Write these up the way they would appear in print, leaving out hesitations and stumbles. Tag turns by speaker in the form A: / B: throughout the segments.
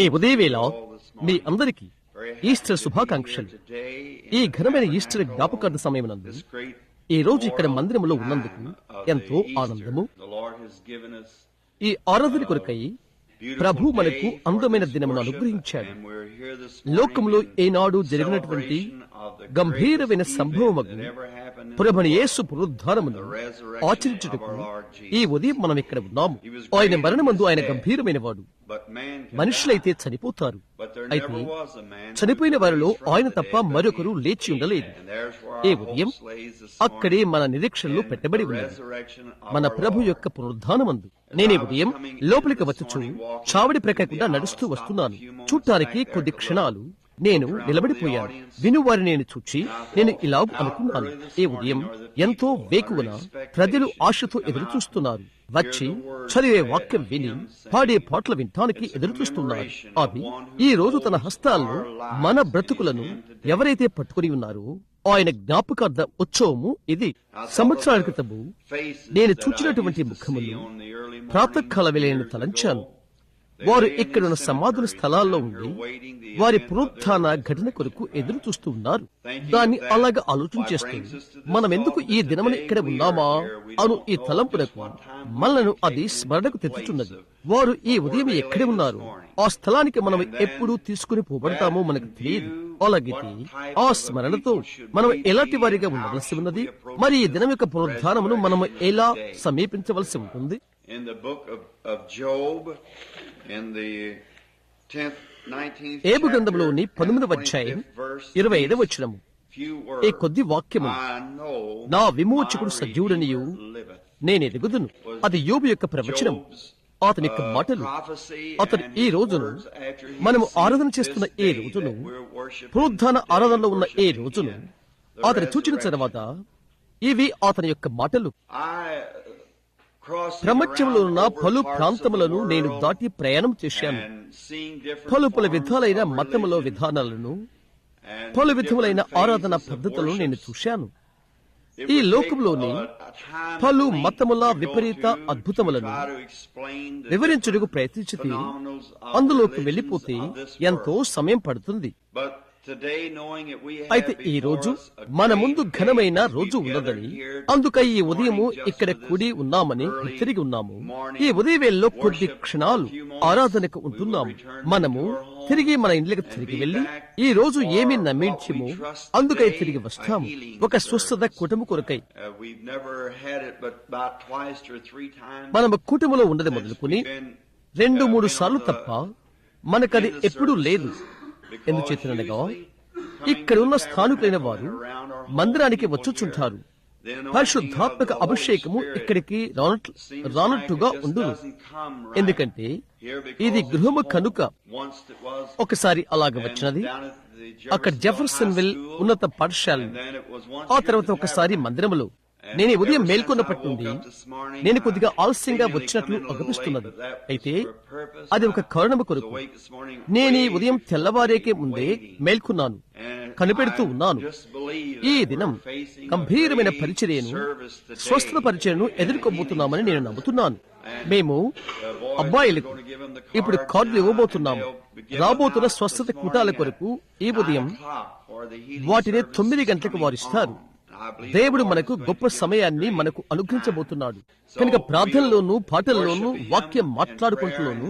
A: ఈ ఉదయవేళ మీ అందరికీ ఈస్టర్ శుభాకాంక్షలు. ఈ ఘనమైన ఈస్టర్ జ్ఞాపకార్థ సమయమునందు ఈ రోజు ఇక్కడ మందిరంలో ఉన్నందుకు ఎంతో ఆనందము. ఈ ఆరాధన కొరకై ప్రభు మనకు అందమైన దినమును అనుగ్రహించాడు. లోకంలో ఏనాడు జరిగినటువంటి గంభీరమైన సంభవమును ప్రభుని యేసు పునరుద్ధానమును ఆచరించుటకు ఈ ఉదయం మనం ఇక్కడ ఉన్నాము. ఆయన మరణమందు ఆయన గంభీరమైన వాడు. మనుషులైతే చనిపోతారు, అయితే చనిపోయిన వారిలో ఆయన తప్ప మరొకరు లేచి ఉండలేదు. ఈ ఉదయం అక్కడే మన నిరీక్షణలు పెట్టబడి ఉన్నది, మన ప్రభు యొక్క పునరుద్ధానమందు. నేనే ఉదయం లోపలికి వచ్చుచు చావడి ప్రకాకుండా నడుస్తూ వస్తున్నాను. చూడటానికి కొద్ది క్షణాలు నేను నిలబడిపోయాను. వినువారిని నేను చూచి నేను ఇలా అనుకున్నాను, ఈ ఉదయం ఎంతో వేకువన ప్రజలు ఆశతో ఎదురు చూస్తున్నారు. వచ్చి చదివే వాక్యం విని పాడే పాటలు వినటానికి ఎదురు చూస్తున్నారు. అవి ఈ రోజు తన హస్తాల్లో మన బ్రతుకులను ఎవరైతే పట్టుకుని ఉన్నారో ఆయన జ్ఞాపకార్థ ఉత్సవము ఇది. సంవత్సరాల క్రితము నేను చూచినటువంటి ముఖములు ప్రాతకాల వేళను తలంచాను. వారు ఇక్కడున్న సమాధుల స్థలాల్లో ఉండి వారి పునరుత్థాన ఘటన కొరకు ఎదురు చూస్తూ ఉన్నారు. దాన్ని అలాగా ఆలోచన చేస్తూ మనం ఎందుకు ఈ దినమున ఇక్కడ ఉన్నామా అను ఈ తలంపునకు మనలను అది స్మరణకు తెచ్చుచున్నది. వారు ఈ ఉదయం ఎక్కడ ఉన్నారు, ఆ స్థలానికి మనం ఎప్పుడు తీసుకుని పోబడతామో మనకు తెలియదు. అలాగైతే ఆ స్మరణతో మనం ఎలాంటి వారిగా ఉండవలసి ఉన్నది, మరి ఈ దినం యొక్క పునరుద్ధానమును మనం ఎలా సమీపించవలసి ఉంటుంది. ఏబు గ్రంథంలోని 19వ అధ్యాయం 25వ వచనము, ఈ కొద్ది వాక్యము, నా విమోచకుడు సజీవుడనియు నేను ఎదుగుదును. అది యోబు యొక్క ప్రవచనం, అతని యొక్క మాటలు. అతను ఈ రోజును, మనము ఆరాధన చేస్తున్న ఈ రోజును, పునరుద్ధాన ఆరాధనలో ఉన్న ఈ రోజును అతను చూచిన తర్వాత ఇవి అతని యొక్క మాటలు. ప్రపంచంలో ఉన్న పలు ప్రాంతములను నేను దాటి ప్రయాణం చేశాను. పలు విధాలైన మతముల విధానాలను, పలు విధములైన ఆరాధన పద్ధతులను నేను చూశాను. ఈ లోకంలోని పలు మతముల విపరీత అద్భుతములను వివరించుటకు ప్రయత్నించి అందులోకి వెళ్లిపోతే ఎంతో సమయం పడుతుంది. అయితే ఈ రోజు మన ముందు ఘనమైన రోజు ఉన్నదని, అందుకై ఈ ఉదయము ఇక్కడ కూడి ఉన్నామని తిరిగి ఉన్నాము. ఈ ఉదయవేళలో కొద్ది క్షణాలు ఆరాధనకు ఉంటున్నాము. మనము తిరిగి మన ఇండ్లకు తిరిగి వెళ్లి ఈ రోజు ఏమి నమ్మించమో అందుకై తిరిగి వస్తాము, ఒక స్వస్థత కుటుంబ కొరకై. మనము కుటుంబంలో ఉన్నది మొదలుకుని 2-3 సార్లు తప్ప మనకది ఎప్పుడూ లేదు. ఎందుచేతనగా ఇక్కడ ఉన్న స్థానికులైన వారు మందిరానికి వచ్చుచుంటారు. పరిశుద్ధాత్మక అభిషేకము ఇక్కడికి రానట్టుగా ఉండును. ఎందుకంటే ఇది గృహము కనుక. ఒకసారి అలాగ వచ్చినది అక్కడ జెఫర్సన్ విల్ ఉన్నత పాఠశాల, ఆ తర్వాత ఒకసారి మందిరములో. నేను ఉదయం మేల్కొన్నప్పటి నుండి నేను కొద్దిగా ఆలస్యంగా వచ్చినట్లు అనిపిస్తున్నది. అయితే అది ఒక కారణము కొరకు. నేను ఈ ఉదయం తెల్లవారేకే ముందే మేల్కొన్నాను, కనిపెడుతూ ఉన్నాను. ఈ దినం గంభీరమైన పరిచర్యను, స్వస్థత పరిచర్యను ఎదుర్కోబోతున్నామని నేను నమ్ముతున్నాను. మేము అబ్బాయిలకు ఇప్పుడు కార్డులు ఇవ్వబోతున్నాము. రాబోతున్న స్వస్థత కూటాల కొరకు ఈ ఉదయం వాటిని 9 గంటలకు వారిస్తారు. దేవుడు మనకు గొప్ప సమయాన్ని మనకు అనుగ్రహించబోతున్నాడు కనుక ప్రార్థనలోను, పాటల్లోనూ, వాక్యం మాట్లాడుకుంటూలోను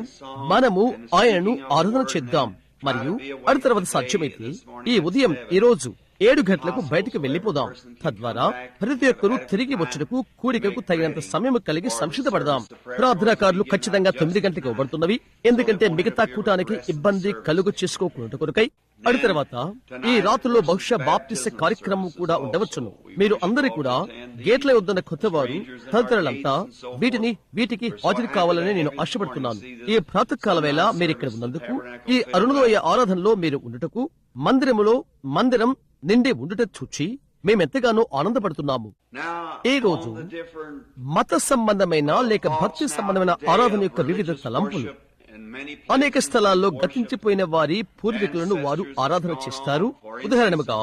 A: మనము ఆయనను ఆరాధన చేద్దాం. మరియు అటు తర్వాత సాధ్యమైతే ఈ ఉదయం ఈ రోజు 7 గంటలకు బయటకు వెళ్లిపోదాం. తద్వారా ప్రతి ఒక్కరూ తిరిగి వచ్చుటకు కూడికకు తగినంత సమయం కలిగి సంసిద్ధపడదాం. ప్రార్థనాకారులు ఖచ్చితంగా 9 గంటలకు ఇవ్వబడుతున్నవి, ఎందుకంటే మిగతా కూటానికి ఇబ్బంది కలుగు చేసుకోకుండా కొరకై. అటు తర్వాత ఈ రాత్రిలో బహుశా బాప్టిస్ట్ కార్యక్రమం కూడా ఉండవచ్చును. మీరు అందరూ కూడా గేట్ల వద్దన్న కొత్తవారు తదితరులంతా వీటికి హాజరు కావాలని నేను ఆశపడుతున్నాను. ఈ ప్రాతకాల వేళ మీరు ఇక్కడ ఉన్నందుకు, ఈ అరుణోదయ ఆరాధనలో మీరు ఉండుటకు, మందిరం నిండి ఉండుట చూచి మేమెంతగానో ఆనందపడుతున్నాము. ఈ రోజు మత సంబంధమైన లేక భక్తి సంబంధమైన ఆరాధన యొక్క వివిధ తలంపులు అనేక స్థలాల్లో గతించిపోయిన వారి పూర్వీకులను వారు ఆరాధన చేస్తారు. ఉదాహరణగా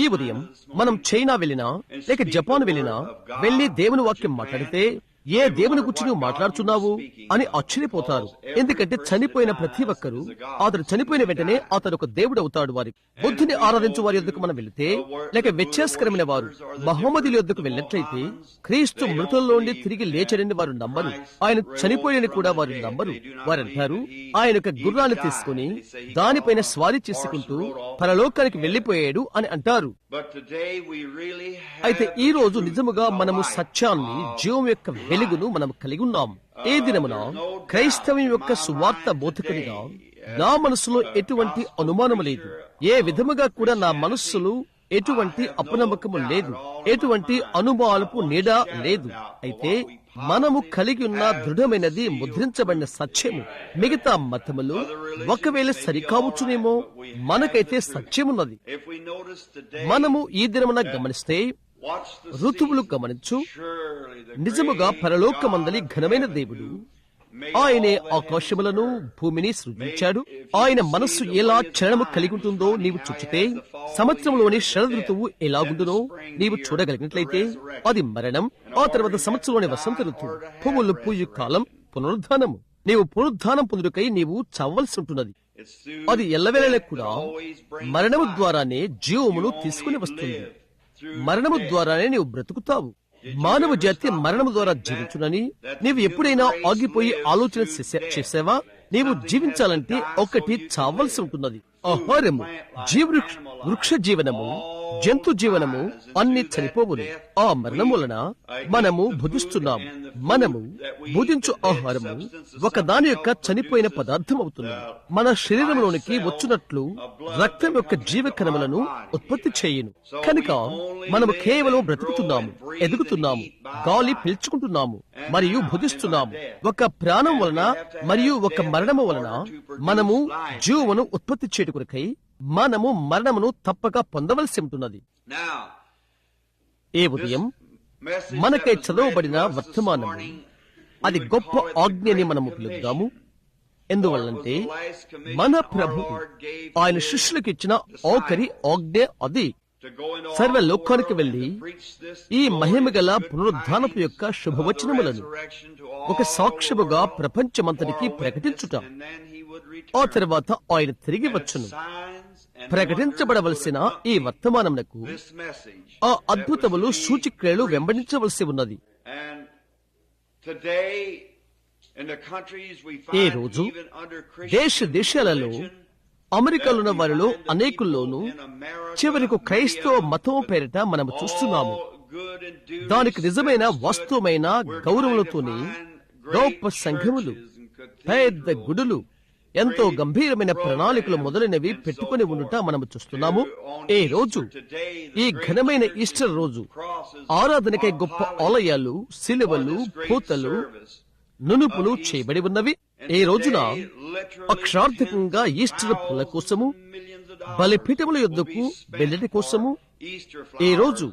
A: ఈ ఉదయం మనం చైనా వెళ్ళినా లేక జపాన్ వెళ్ళినా వెళ్లి దేవుని వాక్యం మాట్లాడితే ఏ దేవుని గురించి నువ్వు మాట్లాడుతున్నావు అని ఆశ్చర్యపోతారు. ఎందుకంటే చనిపోయిన ప్రతి ఒక్కరూ అతడు చనిపోయిన వెంటనే అతడు ఒక దేవుడు అవుతాడు. వారి బుద్ధిని ఆరాధించు వారి యొద్దకు మనం వెళితే, లేక వ్యత్యాసకరమైన వారు మహమ్మదుల యొద్దకు వెళ్ళినట్లయితే, క్రీస్తు మృతుల్లోండి తిరిగి లేచడని వారు నమ్మరు. ఆయన చనిపోయినని కూడా వారు నమ్మరు. వారంటారు ఆయన ఒక గుర్రాన్ని తీసుకుని దానిపైన స్వారీ చేసుకుంటూ పరలోకానికి వెళ్లిపోయాడు అని అంటారు. అయితే ఈ రోజు నిజముగా మనము సత్యాన్ని, జీవం యొక్క వెలుగును మనం కలిగి ఉన్నాం. ఏ దినమున క్రైస్తవం యొక్క సువార్త బోధకునిగా నా మనసులో ఎటువంటి అనుమానము లేదు. ఏ విధముగా కూడా నా మనస్సులో ఎటువంటి అపనమ్మకము లేదు, ఎటువంటి అనుమానపు నీడ లేదు. అయితే మనము కలిగి ఉన్న దృఢమైనది ముద్రించబడిన సత్యము. మిగతా మతములు ఒకవేళ సరికావచ్చునేమో, మనకైతే సత్యమున్నది. మనము ఈ దినమున గమనిస్తే ఋతువులు గమనించు. నిజముగా పరలోకమందలి ఘనమైన దేవుడు, ఆయనే ఆకాశములను భూమిని సృజించాడు. ఆయన మనస్సు ఎలా చలనము కలిగి ఉంటుందో నీవు చూచితే, సంవత్సరంలోని శరద్ ఋతువు ఎలాగుండునో నీవు చూడగలిగినట్లయితే అది మరణం. ఆ తర్వాత సంవత్సరంలోని వసంత ఋతువు, పువ్వులు పూయు కాలం, పునరుద్ధానము. నీవు పునరుద్ధానం పొందుటకై నీవు చావలసి ఉంటున్నది. అది ఎల్లవేళలా కూడా మరణము ద్వారానే జీవమును తీసుకుని వస్తుంది. మరణము ద్వారానే నీవు బ్రతుకుతావు. మానవ జాతి మరణము ద్వారా జీవించునని నీవు ఎప్పుడైనా ఆగిపోయి ఆలోచన చేసావా? నీవు జీవించాలంటే ఒకటి చావలసి ఉంటున్నది. ఆహారము, వృక్ష జీవనము, జంతు జీవనము అన్ని చనిపోవును. ఆ మరణం వలన మనము భుజిస్తున్నాము. మనము భుజించు ఆహారము ఒకదాని యొక్క చనిపోయిన పదార్థం అవుతుంది. మన శరీరంలోనికి వచ్చినట్లు రక్తం యొక్క జీవకణములను ఉత్పత్తి చేయును. కనుక మనము కేవలం బ్రతుకుతున్నాము, ఎదుగుతున్నాము, గాలి పీల్చుకుంటున్నాము మరియు భుజిస్తున్నాము. ఒక ప్రాణం వలన మరియు ఒక మరణము వలన మనము జీవమును ఉత్పత్తి చేయడం కొరకై మనము మరణమును తప్పక పొందవలసి ఉంటున్నది. ఏ ఉదయం మనకై చదవబడిన వర్తమానము, అది గొప్ప ఆజ్ఞని మనము పిలుద్దాము. ఎందువల్లంటే మన ప్రభు ఆయన శిష్యులకు ఇచ్చిన ఆఖరి ఆజ్ఞ అది. సర్వ లోకానికి వెళ్లి ఈ మహిమగల పునరుద్ధానపు యొక్క శుభవచనములను ఒక సాక్ష్యముగా ప్రపంచమంతటికి ప్రకటించుట. ఆ తర్వాత ఆయన తిరిగి వచ్చును. ప్రకటించబడవలసిన ఈ వర్తమానమునకు ఆ అద్భుతములు, సూచక్రియలు వెంబడించవలసి ఉన్నది. ఈ రోజు దేశాలలో, అమెరికాలోని వారిలో అనేకుల్లోనూ చివరికి క్రైస్తవ మతం పేరిట మనము చూస్తున్నాము. దానికి నిజమైన వాస్తవమైన గౌరవములతోనే గొప్ప సంఘములు, పెద్ద గుడులు, ఎంతో గంభీరమైన ప్రణాళికలు మొదలైనవి పెట్టుకుని ఉండుట మనము చూస్తున్నాము. ఈ రోజు, ఈ ఘనమైన ఈస్టర్ రోజు ఆరాధనకై గొప్ప ఆలయాలు, శిలువలు, పూతలు, నునుపులు చేయబడి ఉన్నవి. ఈ రోజున అక్షరార్థకంగా ఈస్టర్ పూల కోసము, బలిపీఠముల యొద్దకు వెళ్ళటి కోసము ఈ రోజు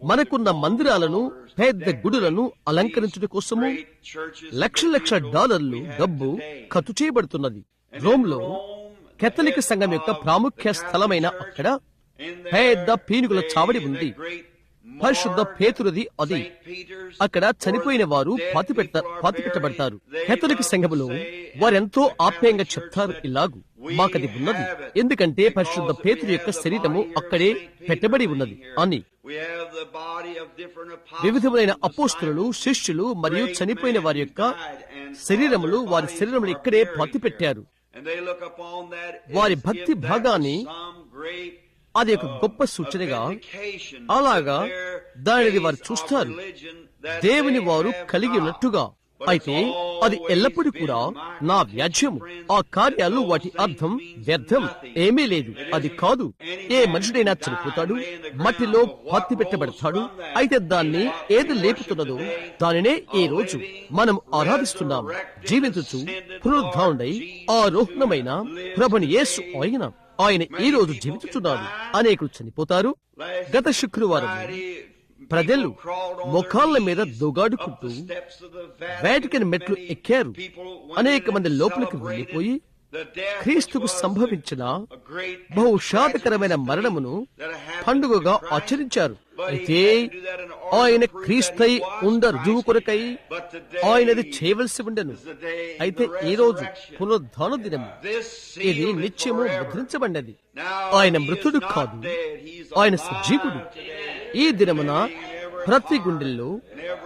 A: మనకున్న మందిరాలను, పెద్ద గుడులను అలంకరించడం కోసము లక్షల డాలర్లు డబ్బు ఖర్చు చేయబడుతున్నది. రోమ్లో కేథలిక్ సంఘం యొక్క ప్రాముఖ్య స్థలమైన అక్కడ పెద్ద పీనుగుల చావడి ఉంది. పరిశుద్ధ పేతురుది అది. అక్కడ చనిపోయిన వారు పాతిపెట్టబడతారు. కేథలిక్ సంఘములో వారెంతో ఆప్యాయంగా చెప్తారు ఇలాగు, మాకది ఉన్నది, ఎందుకంటే పరిశుద్ధ పేతురు యొక్క శరీరము అక్కడే పెట్టబడి ఉన్నది అని. వివిధమైన అపోస్తలులు, శిష్యులు మరియు చనిపోయిన వారి యొక్క శరీరములు వారి శరీరములు ఇక్కడే పాతిపెట్టారు. వారి భక్తి భాగాన్ని అది ఒక గొప్ప సూచనగా, అలాగా దానిని వారు చూస్తారు, దేవుని వారు కలిగి ఉన్నట్టుగా. అయితే అది ఎల్లప్పుడూ కూడా నా వ్యాజ్యము. ఆ కార్యాలు, వాటి అర్థం వ్యర్థం ఏమీ లేదు. అది కాదు. ఏ మనుషుడైనా చనిపోతాడు, మట్టిలో పాతి పెట్టబడతాడు. అయితే దాన్ని ఏది లేపుతున్నదో దానినే ఈ రోజు మనం ఆరాధిస్తున్నాం. జీవించుచు పునరుద్ధానుడై ఆరోహణమైన ప్రభుని యేసు ఆయన ఈ రోజు జీవించుచున్నాడు. అనేకులు చనిపోతారు. గత శుక్రవారం ప్రజలు ముఖాళ్ల మీద దూగాడుకుంటూ వేటికన్ మెట్లు ఎక్కారు. అనేక మంది లోపలికి వెళ్లిపోయి క్రీస్తుకు సంభవించిన బహుషాదకరమైన మరణమును పండుగగా ఆచరించారు. అయితే ఆయన క్రీస్తై ఉండ రుజువు కొరకై ఆయనది చేయవలసి ఉండెను. అయితే ఈ రోజు పునరుద్ధాన దినము, ఇది నిత్యము ముద్రించబడినది. ఆయన మృతుడు కాదు, ఆయన సజీవుడు. ఈ దినమున ప్రతి గుండెల్లో,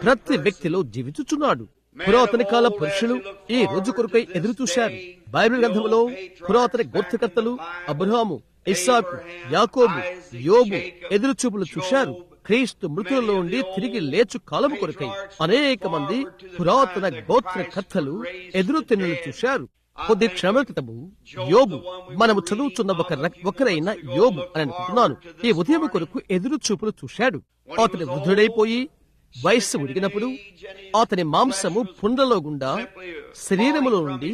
A: ప్రతి వ్యక్తిలో జీవించుచున్నాడు. పురాతన కాల పురుషులు ఈ రోజు కొరకై ఎదురు చూశారు. బైబిల్ గ్రంథంలో పురాతన గోత్రకర్తలు అబ్రహాము, ఇస్సాకు, యాకోబు, యోబు ఎదురు చూపులు చూశారు. క్రీస్తు మృతులలో నుండి తిరిగి లేచు కాలము కొరకై అనేక మంది పురాతన గోత్రకర్తలు ఎదురు తెన్నులు చూశారు. కొద్ది క్షణముల క్రితము యోబు, మనము చదువుతున్న ఒకరైన యోబు అని అనుకుంటున్నాను, ఈ ఉదయం కొరకు ఎదురు చూపులు చూశాడు. అతని వృద్ధుడైపోయి వయస్సు ఉడిగినప్పుడు అతని మాంసము పుండ్రలో గుండా శరీరములో నుండి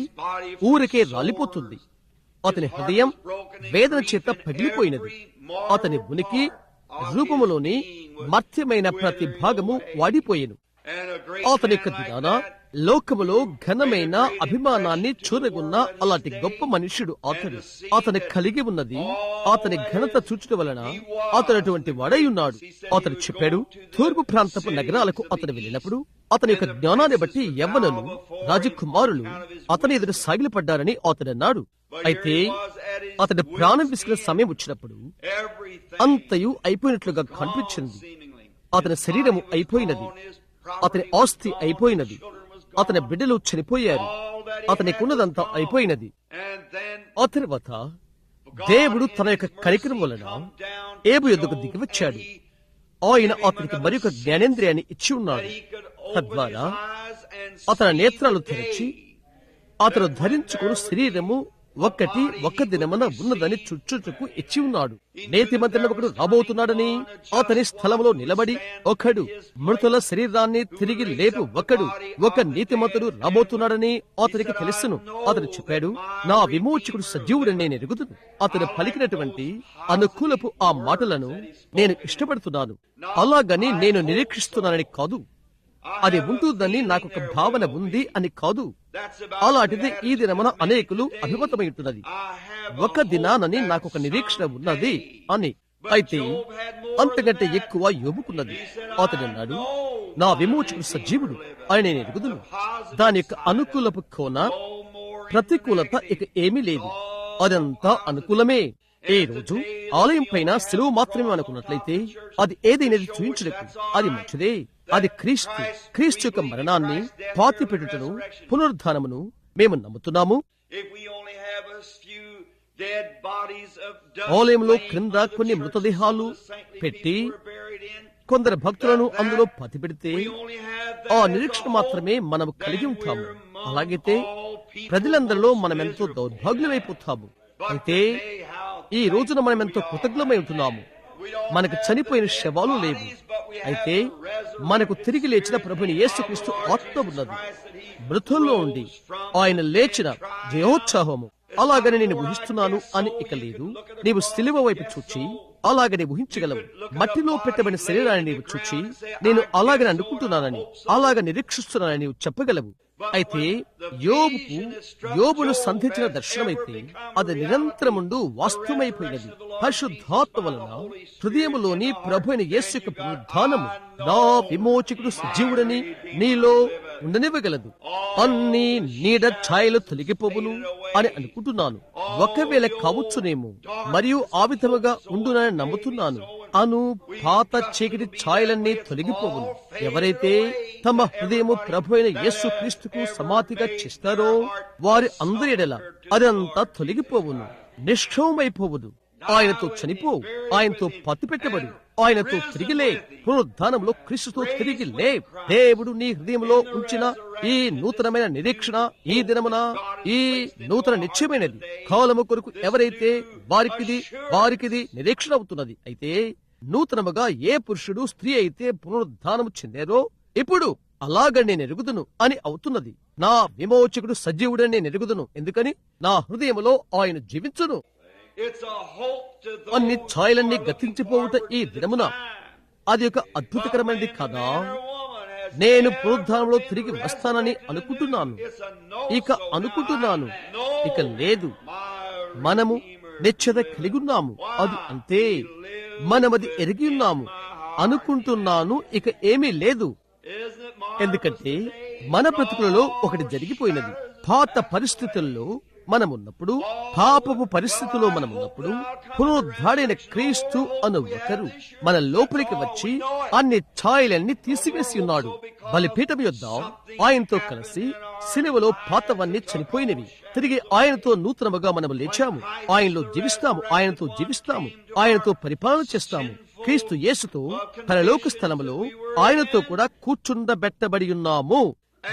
A: ఊరికే రాలిపోతుంది. అతని హృదయం వేదన చేత పగిలిపోయినది. అతని ఉనికి రూపములోని మర్త్యమైన ప్రతి భాగము వాడిపోయెను. అతని యొక్క దినాన లోకములో ఘనమైన అభిమానాన్ని చూరగున్న అలాంటి గొప్ప మనుష్యుడు అతను కలిగి ఉన్నది. అతని ఘనత చూచుట వలన అతను అటువంటి వాడై ఉన్నాడు. అతను చెప్పాడు, తూర్పు ప్రాంతపు నగరాలకు అతను వెళ్ళినప్పుడు అతని యొక్క జ్ఞానాన్ని బట్టి యవ్వనులు, రాజకుమారులు అతని ఎదురు సాగిలపడ్డారని అతడు అన్నాడు. అయితే అతడి ప్రాణం విసిగిన సమయం వచ్చినప్పుడు అంతయు అయిపోయినట్లుగా కనిపించింది. అతని శరీరము అయిపోయినది, అతని ఆస్తి అయిపోయినది, అతని బిడ్డలు చనిపోయారు, అతనికున్నదంతా అయిపోయినది. ఆ తర్వాత దేవుడు తన యొక్క కనికరం వలన ఏబు యొద్దకు దిగివచ్చాడు. ఆయన అతనికి మరొక జ్ఞానేంద్రియాన్ని ఇచ్చి ఉన్నాడు. తద్వారా అతని నేత్రాలు తెరిచి అతను ధరించుకుని శరీరము ఒక్క దినమున ఉన్నదని చుచ్చుటకు ఇచ్చి ఉన్నాడు. నీతిమంతుడు ఒకడు రాబోతున్నాడని అతని స్థలములో నిలబడి ఒకడు మృతుల శరీరాన్ని తిరిగి లేపు ఒక నీతిమంతుడు రాబోతున్నాడని అతనికి తెలుసును. అతను చెప్పాడు, నా విమోచకుడు సజీవుడని నేను ఎరుగుదును. అతను పలికినటువంటి అనుకూలపు ఆ మాటలను నేను ఇష్టపడుతున్నాను. అలాగని నేను నిరీక్షిస్తున్నానని కాదు, అది ఉంటుందని నాకు ఒక భావన ఉంది అని కాదు. అలాంటిది ఈ దినమున అనేకులు అభిమతమైంటున్నది. ఒక దినానని నాకు ఒక నిరీక్షణ ఉన్నది అని. అయితే అంతకంటే ఎక్కువ యోబుకున్నది. అతడు అన్నాడు, నా విమోచకుడు సజీవుడు అని నేను ఎరుగుదును. దాని యొక్క అనుకూలపు కోన ప్రతికూలత ఇక ఏమీ లేదు, అదంతా అనుకూలమే. ఈ రోజు ఆలయం పైన సెలవు మాత్రమే అనుకున్నట్లయితే అది ఏదైనది చూయించడానికి అది మంచిదే. అది క్రీస్తు యొక్క మరణాన్ని, పాతిపెట్టుటను, పునరుద్ధానమును మేము నమ్ముతున్నాము. ఆలయంలో క్రింద కొన్ని మృతదేహాలు పెట్టి కొందరు భక్తులను అందులో పాతిపెడితే ఆ నిరీక్షణ మాత్రమే మనము కలిగి ఉంటాము. అలాగైతే ప్రజలందరిలో మనమెంతో దౌర్భాగ్యమైపోతాము. అయితే ఈ రోజున మనం ఎంతో కృతజ్ఞమై ఉంటున్నాము. మనకు చనిపోయిన శవాలు లేవు, అయితే మనకు తిరిగి లేచిన ప్రభుని యేసుక్రీస్తు ఆత్మ ఉన్నది. మృతుల్లో ఉండి ఆయన లేచిన జయోత్సాహము. అలాగని నేను ఊహిస్తున్నాను అని ఇక లేదు. నీవు శిలువ వైపు చూచి అలాగనే ఊహించగలవు. మట్టిలో పెట్టబడిన శరీరాన్ని నీవు చూచి నేను అలాగని అనుకుంటున్నానని, అలాగ నిరీక్షిస్తున్నానని నీవు చెప్పగలవు. అయితే యోబును సంధించిన దర్శనమైతే అది నిరంతరముండు వాస్తవమైపోయినది. పరిశుద్ధాత్మ వలన హృదయములోని ప్రభు అయిన యేసు యొక్క పునరుద్ధానము నా విమోచకుడు సజీవుడని నీలో ఉండనివ్వగలదు. అన్ని నీడ ఛాయలు తొలగిపోవును అని అనుకుంటున్నాను. ఒకవేళ కావచ్చునేమో, మరియు ఆ విధముగా ఉండునని నమ్ముతున్నాను. పాత చీకటి ఛాయలన్నీ తొలగిపోవును. ఎవరైతే తమ హృదయము ప్రభు అయిన యేసు క్రీస్తుకు సమాధిగా చేస్తారో వారి అందరి ఎడల అదంతా తొలగిపోవును, నిష్క్రమమైపోవును. ఆయనతో చనిపో, ఆయనతో పత్తి పెట్టబడు, ఆయనతో తిరిగిలే, పునరుద్ధానంలో క్రీస్తుతో తిరిగిలే. దేవుడు నీ హృదయంలో ఉంచిన ఈ నూతనమైన నిరీక్షణ ఈ దినమున ఈ నూతన నిశ్చయమైనది. కాలము కొరకు ఎవరైతే వారికిది నిరీక్షణ అవుతున్నది. అయితే నూతనముగా ఏ పురుషుడు స్త్రీ అయితే పునరుద్ధానము చెందారో ఇప్పుడు అలాగ నేను ఎరుగుదును అని అవుతున్నది. నా విమోచకుడు సజీవుడని నేను ఎరుగుదును, ఎందుకని నా హృదయములో ఆయన జీవించును. అన్ని ఛాయలన్నీ గతించిపోవుట ఈ దినమున అది ఒక అద్భుతకరమైనది కదా. నేను పునరుద్ధానంలో తిరిగి వస్తానని అనుకుంటున్నాను. ఇక లేదు. మనము నిశ్చయత కలిగి ఉన్నాము. అది అంతే. మనమది ఎరిగి ఉన్నాము. అనుకుంటున్నాను ఇక ఏమీ లేదు. ఎందుకంటే మన బ్రతుకులలో ఒకటి జరిగిపోయినది. పాత పరిస్థితుల్లో మనమున్నప్పుడు, పాపపు పరిస్థితుల్లో మనమున్నప్పుడు, పునరుద్ధరణైన క్రీస్తు అను ఒకరు మన లోపలికి వచ్చి అన్ని ఛాయలన్నీ తీసివేసి ఉన్నాడు. బలిపీఠం యొద్ద ఆయనతో కలిసి సిలువలో పాతవన్నీ చనిపోయినవి. తిరిగి ఆయనతో నూతనముగా మనము లేచాము. ఆయనలో జీవిస్తాము, ఆయనతో జీవిస్తాము, ఆయనతో పరిపాలన చేస్తాము. క్రీస్తు యేసుతో పరలోక స్థలములో ఆయనతో కూడా కూర్చుండబెట్టబడి ఉన్నాము.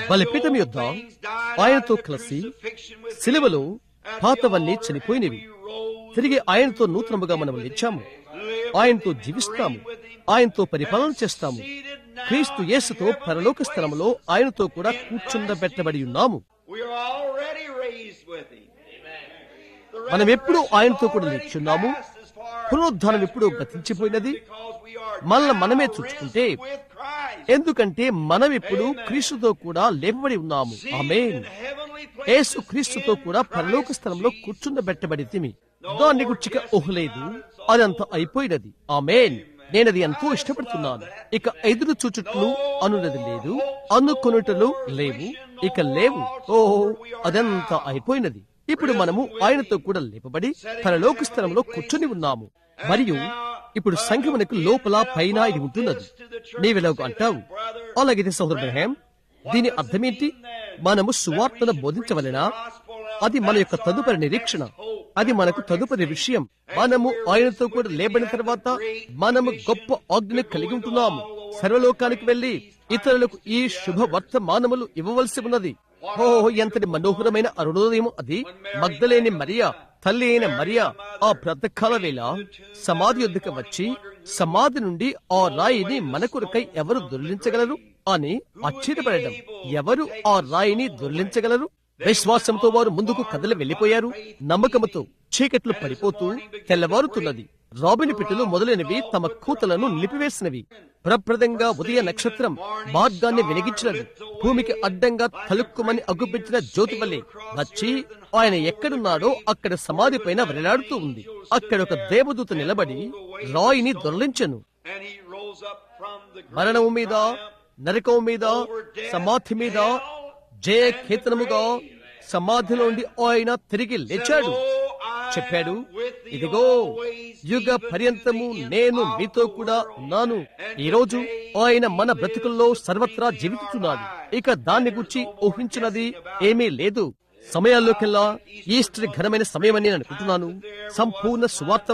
A: బలిపీఠం యొద్ద ఆయనతో కలిసి సిలువలో పాతవన్నీ చనిపోయినవి. తిరిగి ఆయనతో నూతనముగా మనం లేచాము, ఆయనతో జీవిస్తాము, ఆయనతో పరిపాలన చేస్తాము. క్రీస్తు యేసుతో పరలోక స్థలములో ఆయనతో కూడా కూర్చుండబెట్టబడి ఉన్నాము. మనం ఎప్పుడు ఆయనతో కూడా లేచున్నాము. పునరుద్ధానం ఎప్పుడూ గతించిపోయినది. మనమే చూసుకుంటే, ఎందుకంటే మనం ఇప్పుడు క్రీస్తుతో కూడా లేపబడి ఉన్నాము. ఆమేన్. యేసు క్రీస్తుతో కూడా పరలోక స్థలంలో కూర్చుండబెట్టబడితిమి. దాన్ని గుర్చిక ఊహలేదు, అదంతా అయిపోయినది. ఆమేన్. నేనది ఎంతో ఇష్టపడుతున్నాను. ఇక ఎదురు చూచుట్లు అనున్నది లేదు, అనుకొనుటలు లేవు, ఇక లేవు. ఓహో, అదంతా అయిపోయినది. ఇప్పుడు మనము ఆయనతో కూడా లేపబడి పరలోక స్థలంలో కూర్చొని ఉన్నాము. మరియు ఇప్పుడు సంఘమునకు లోపల పైన ఇది ఉంటున్నది. నీవెలాగో అంటావు, అలాగైతే సహోదరు అబ్రహాం, దీని అర్థమేంటి? మనము సువార్తను బోధించవలెనా? అది మన యొక్క తదుపరి నిరీక్షణ, అది మనకు తదుపరి విషయం. మనము ఆయనతో కూడా లేబడిన తర్వాత మనము గొప్ప ఆజ్ఞను కలిగి ఉంటున్నాము. సర్వలోకానికి వెళ్లి ఇతరులకు ఈ శుభ వర్తమానములు ఇవ్వవలసి ఉన్నది. ఓ, ఎంతటి మనోహరమైన అరుణోదయం అది! మగ్దలేని మరియా, తల్లి అయిన మరియా ఆ ప్రాతకాల వేళ సమాధి యొద్దకు వచ్చి, సమాధి నుండి ఆ రాయిని మన కొరకై ఎవరు దొర్లించగలరు అని ఆశ్చర్యపడడం. ఎవరు ఆ రాయిని దొర్లించగలరు? విశ్వాసంతో వారు ముందుకు కదలి వెళ్లిపోయారు. నమ్మకముతో చీకట్లు పడిపోతూ తెల్లవారుతున్నది. రాబిని పిట్టలు మొదలైనవి తమ కూతలను నిలిపివేసినవి. ప్రప్రదంగా ఉదయ నక్షత్రం మార్గాన్ని వెలిగించినది. భూమికి అడ్డంగా తలుక్కుమని అగ్గుపెట్టిన జ్యోతి వల్లే వచ్చి ఆయన ఎక్కడున్నాడో అక్కడ సమాధి పైన వేలాడుతూ ఉంది. అక్కడ ఒక దేవదూత నిలబడి రాయిని దొర్లించెను. మరణము మీద, నరకము మీద, సమాధి మీద జయ కేతనముగా సమాధిలోండి ఆయన తిరిగి లేచాడు. చెప్పాడు, ఇదిగో యుగ పర్యంతము నేను మీతో కూడా ఉన్నాను. ఈ రోజు ఆయన మన బ్రతుకుల్లో సర్వత్రా జీవిస్తున్నాడు. ఇక దాన్ని గురించి ఊహించినది ఏమీ లేదు. సమయాల్లోకెల్లా ఈస్టర్ ఘనమైన సమయమని నేను అనుకుంటున్నాను. సంపూర్ణ సువార్త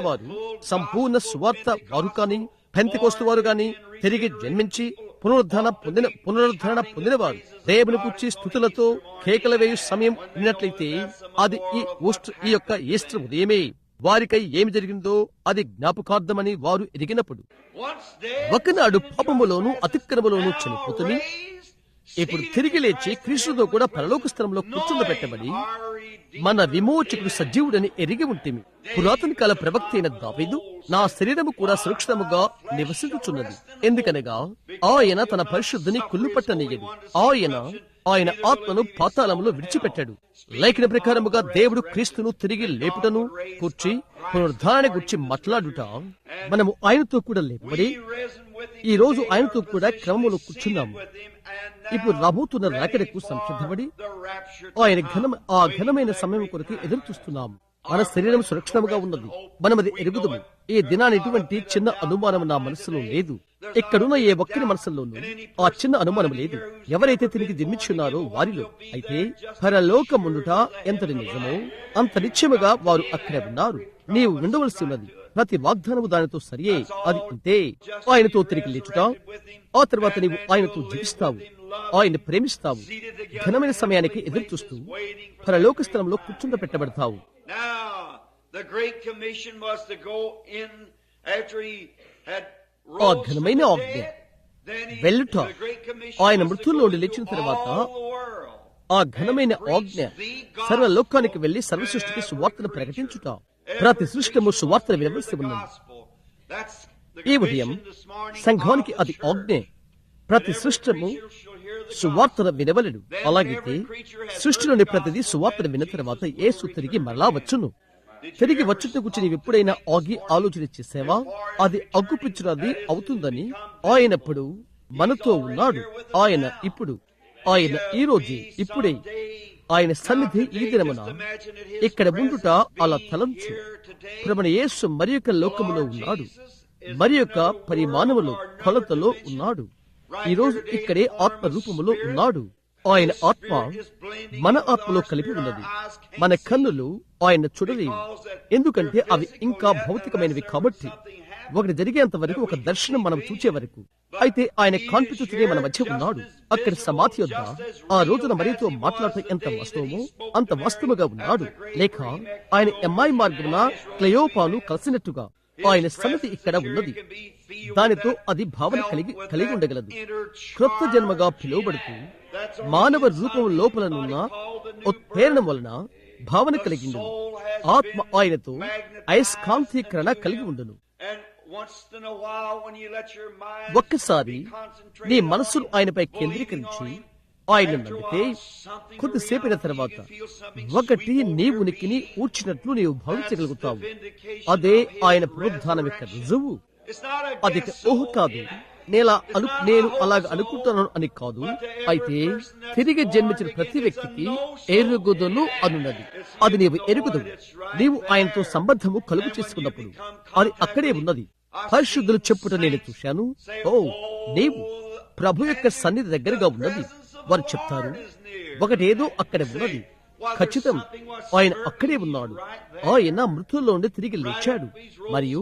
A: వారు కాని, పెంతెకోస్తు వారు గాని తిరిగి జన్మించి పునరుద్ధరణ పొందిన వారు దేవుని గురించి స్తుతులతో కేకల వేయు సమయం ఉన్నట్లయితే అది ఈ యొక్క ఈస్టర్ ఉదయమే. వారికై ఏమి జరిగిందో అది జ్ఞాపకార్థమని వారు ఎరిగినప్పుడు, ఒకనాడు పాపములోను అతిక్రమలోను చనిపోతుంది, ఇప్పుడు తిరిగి లేచి క్రీస్తుతో కూడా పరలోక స్థలంలో కూర్చుండబెట్టబడి మన విమోచకుడు సజీవుడని ఎరిగి ఉంటిమి. పురాతన కాల ప్రవక్త అయిన దావీదు, నా శరీరము కూడా సురక్షితముగా నివసించుచున్నది, ఎందుకనగా ఆయన తన పరిశుద్ధిని కుళ్ళుపట్టనీయడు. ఆయన ఆత్మను పాతాళములో విడిచిపెట్టాడు. లేఖన ప్రకారముగా దేవుడు క్రీస్తును తిరిగి లేపుటను కూర్చి పునరుద్ధరణ గురించి మాట్లాడుట, మనము ఆయనతో కూడా లేపబడి ఈ రోజు ఆయనతో కూడా క్రమములో కూర్చున్నాము. ఇప్పుడు రాబోతున్న రాకడకు సంసిద్ధపడి ఆ ఘనమైన సమయం కొరకు ఎదురు చూస్తున్నాము. మన శరీరం సురక్షితంగా ఉన్నది, మనమది ఎరుగుదము. ఈ దినాన్ని ఎటువంటి చిన్న అనుమానం నా మనసులో లేదు. ఇక్కడున్న ఏ ఒక్కరి మనసులోనూ ఆ చిన్న అనుమానం లేదు. ఎవరైతే తిరిగి జన్మించున్నారో వారిలో. అయితే పరలోకముండుట ఎంతటి నిజమో అంత నిశ్చయముగా వారు అక్కడే ఉన్నారు. నీవు ఉండవలసి ఉన్నది. ప్రతి వాగ్దానము దానితో సరియే. అది అంతే. ఆయనతో తిరిగి లేచుట, ఆ తర్వాత నీవు ఆయనతో జీవిస్తావు, ఆయన ప్రేమిస్తావు, ఘనమైన సమయానికి ఎదురు చూస్తూ పరలోక స్థలంలో కూర్చుండబెట్టబడతావు. ఆ ఘనమైన ఆజ్ఞ వెళ్ళుట, ఆయన మృతుల్లో లేచిన తర్వాత ఆ ఘనమైన ఆజ్ఞ సర్వలోకానికి వెళ్లి సర్వసృష్టికి సువార్తను ప్రకటించుట. ప్రతి సృష్టము సువార్తను వినవలసి ఉన్నది. ఈ ఉదయం సంఘానికి అది ఆజ్ఞ. ప్రతి సృష్టము సువార్తను వినవలెను. అలాగైతే సృష్టిలోని ప్రతిదీ సువార్తను విన్న తర్వాత యేసు తిరిగి మరలా వచ్చును. తిరిగి వచ్చుట గురించి నీవు ఎప్పుడైనా ఆగి ఆలోచన చేసావా? అది అగ్గుపిచ్చినది అవుతుందని ఆయనప్పుడు మనతో ఉన్నాడు. ఆయన ఇప్పుడు, ఆయన ఈ రోజు ఇప్పుడే ఆయన సన్నిధి ఈ దినమున ఇక్కడ ఉండుట అలా తలంచు. ప్రభువైన యేసు మరి యొక్క లోకములో ఉన్నాడు, మరి యొక్క పరిమాణములో కొలతలో ఉన్నాడు. ఈ రోజు ఇక్కడే ఆత్మ రూపములో ఉన్నాడు. ఆయన ఆత్మ మన ఆత్మలో కలిపి ఉన్నది. మన కన్నులు ఆయన చూడలేవు, ఎందుకంటే అవి ఇంకా భౌతికమైనవి కాబట్టి. ఒకటి జరిగేంత వరకు, ఒక దర్శనం మనం చూచే వరకు. అయితే ఆయన కాన్పిచుచునే మన మధ్య ఉన్నాడు. అక్కడ సమాధి వద్ద ఆ రోజున మరీతో మాట్లాడటం ఎంత వాస్తవమో అంత వాస్తవముగా ఉన్నాడు. లేక ఆయన ఎమ్మాయి మార్గమున క్లయోపాను కలిసినట్టుగా ఆయన సన్నిధి ఇక్కడ ఉన్నది. దానితో అది భావన కలిగి ఉండగలదు. క్రొత్త జన్మగా పిలువబడుతూ మానవ రూపం లోపలనున్న ఉత్ప్రేరణ వలన భావన కలిగిండు. ఆత్మ ఆయనతో అయస్కాంతీకరణ కలిగి ఉండును. ఒక్కసారి నీ మనస్సును ఆయనపై కేంద్రీకరించి ఆయన నమ్మితే కొద్దిసేపైన తర్వాత ఒకటి నీ ఉనికిని ఊడ్చినట్లు నీవు భావించగలుగుతావు. అదే ఆయన పునరుద్ధానం యొక్క రుజువు. అది ఊహ కాదు, నేను అలాగ అనుకుంటున్నాను అని కాదు. అయితే తిరిగి జన్మించిన ప్రతి వ్యక్తికి ఎరుగుదను అనున్నది. అది నీవు ఎరుగుదవు. నీవు ఆయనతో సంబంధము కలుగు చేసుకున్నప్పుడు అది అక్కడే ఉన్నది. పరిశుద్ధులు చెప్పుట నేను చూశాను. ఓ, నీవు ప్రభు యొక్క సన్నిధి దగ్గరగా ఉన్నది. వారు చెప్తారు, ఒకటేదో అక్కడ ఉన్నది. ఖచ్చితం, ఆయన అక్కడే ఉన్నాడు. ఆయన మృతుల్లో నుండి తిరిగి లేచాడు మరియు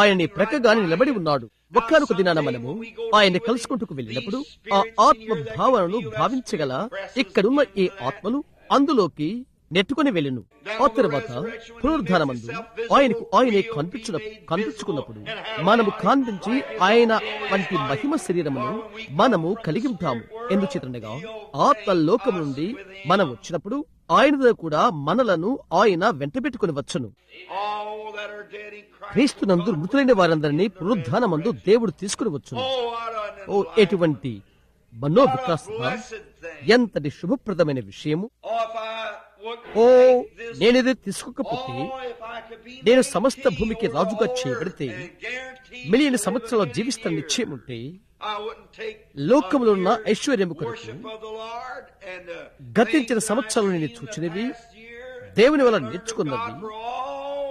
A: ఆయన ప్రక్కగానే నిలబడి ఉన్నాడు. ఒక్కనొక దినాన మనము ఆయన కలుసుకుంటూ వెళ్ళినప్పుడు ఆ ఆత్మ భావనను భావించగల ఇక్కడున్న ఈ ఆత్మలు అందులోకి నెట్టుకుని వెళ్ళును. ఆ తర్వాత పునరుద్ధానమందు ఆయనకు ఆయనే కనిపించుకున్నప్పుడు మనము కాంతించి ఆయన వంటి మహిమ శరీరమును మనము కలిగి ఉంటాము. ఎందుచేతనగా ఆత్మ లోకం నుండి మనం వచ్చినప్పుడు ఆయనతో కూడా మనలను ఆయన వెంటబెట్టుకుని వచ్చును. క్రీస్తునందు మృతులైన వారందరినీ పునరుద్ధానమందు దేవుడు తీసుకుని వచ్చును. ఓ, ఎటువంటి మనోవికాస, ఎంతటి శుభప్రదమైన విషయము! ఓ, నేనేదో తీసుకోకపోతే, నేను సమస్త భూమికి రాజుగా చేయబడితే మిలియన్ సంవత్సరాలు జీవిస్తాను నిశ్చయముంటే, లోకంలో ఉన్న ఐశ్వర్యము కొరకు గతించిన సంవత్సరాలు నేను చూచినవి, దేవుని వల్ల నేర్చుకున్నవి,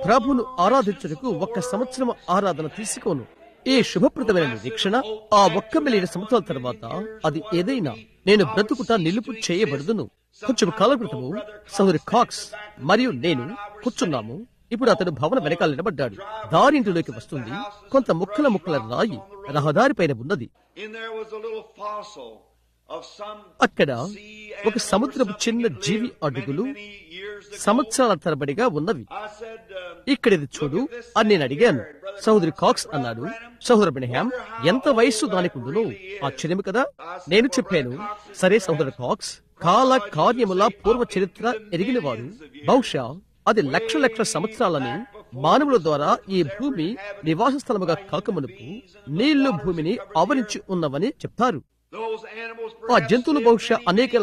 A: ప్రభును ఆరాధించుటకు 1 సంవత్సరం ఆరాధన తీసుకోను. ఈ శుభప్రదమైన నిరీక్షణ ఆ 1 మిలియన్ సంవత్సరాల తర్వాత అది ఏదైనా నేను బ్రతుకుట నిలుపు చేయబడదును. కొంచెం కాలం క్రితము సహోదరి కాక్స్ మరియు నేను కూర్చున్నాము. ఇప్పుడు అతడు భవన వెనకాల నిలబడ్డాడు. దారింటిలోకి వస్తుంది. కొంత ముక్కల రాయి రహదారి పైన ఉన్నది. అక్కడ ఒక సముద్రపు చిన్న జీవి అడుగులు సంవత్సరాల తరబడిగా ఉన్నవి. ఇక్కడిది చూడు అని నేను అడిగాను. సహోదరి కాక్స్ అన్నాడు, సహోదరు బ్రహ్యాం, ఎంత వయస్సు దానికి ఉండును? ఆశ్చర్యం కదా. నేను చెప్పాను, సరే సహోదరు కాక్స్, కాల కార్యముల పూర్వ చరిత్ర ఎరిగిన వారు బహుశా అది లక్షల సంవత్సరాలని మానవుల ద్వారా ఈ భూమి నివాస స్థలముగా కాకమునుపు నీళ్లు భూమిని ఆవరించి ఉన్నవని చెప్తారు. ఆ జంతువులు బహుశా అనేక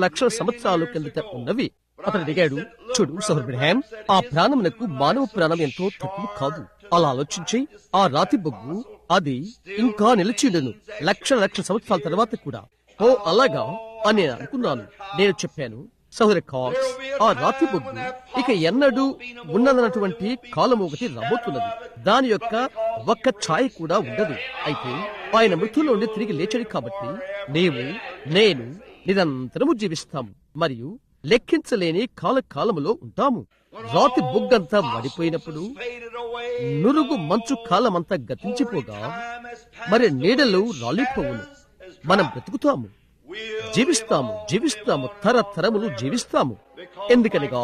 A: లక్షల సంవత్సరాల కిందట ఉన్నవి. అతను అడిగాడు, చూడు సహోదరు బ్రహ్యాం, ఆ ప్రాణమునకు మానవ ప్రాణం ఎంతో తక్కువ కాదు. అలా ఆలోచించి ఆ రాతి బొగ్గు అది ఇంకా నిలిచిండును లక్షల సంవత్సరాల తర్వాత కూడా. ఓ, అలాగా అని నేను అనుకున్నాను. నేను చెప్పాను, సహోదరి కాక్స్, ఆ రాతి బొగ్గు ఇక ఎన్నడూ ఉన్నదన్నటువంటి కాలం ఒకటి రాబోతున్నది. దాని యొక్క ఒక్క ఛాయ కూడా ఉండదు. అయితే ఆయన మృతుల్లో నుండి తిరిగి లేచడు కాబట్టి నేను నిరంతరము జీవిస్తాము మరియు లెక్కించలేని కాలములో ఉంటాము. రాతి బొగ్గంతా మడిపోయినప్పుడు, నురుగు మంచు కాలమంతా గతించిపోగా మరి నీడలు రాలిపోవును. మనం బ్రతుకుతాము, జీవిస్తాము, తరతరములు జీవిస్తాము. ఎందుకనగా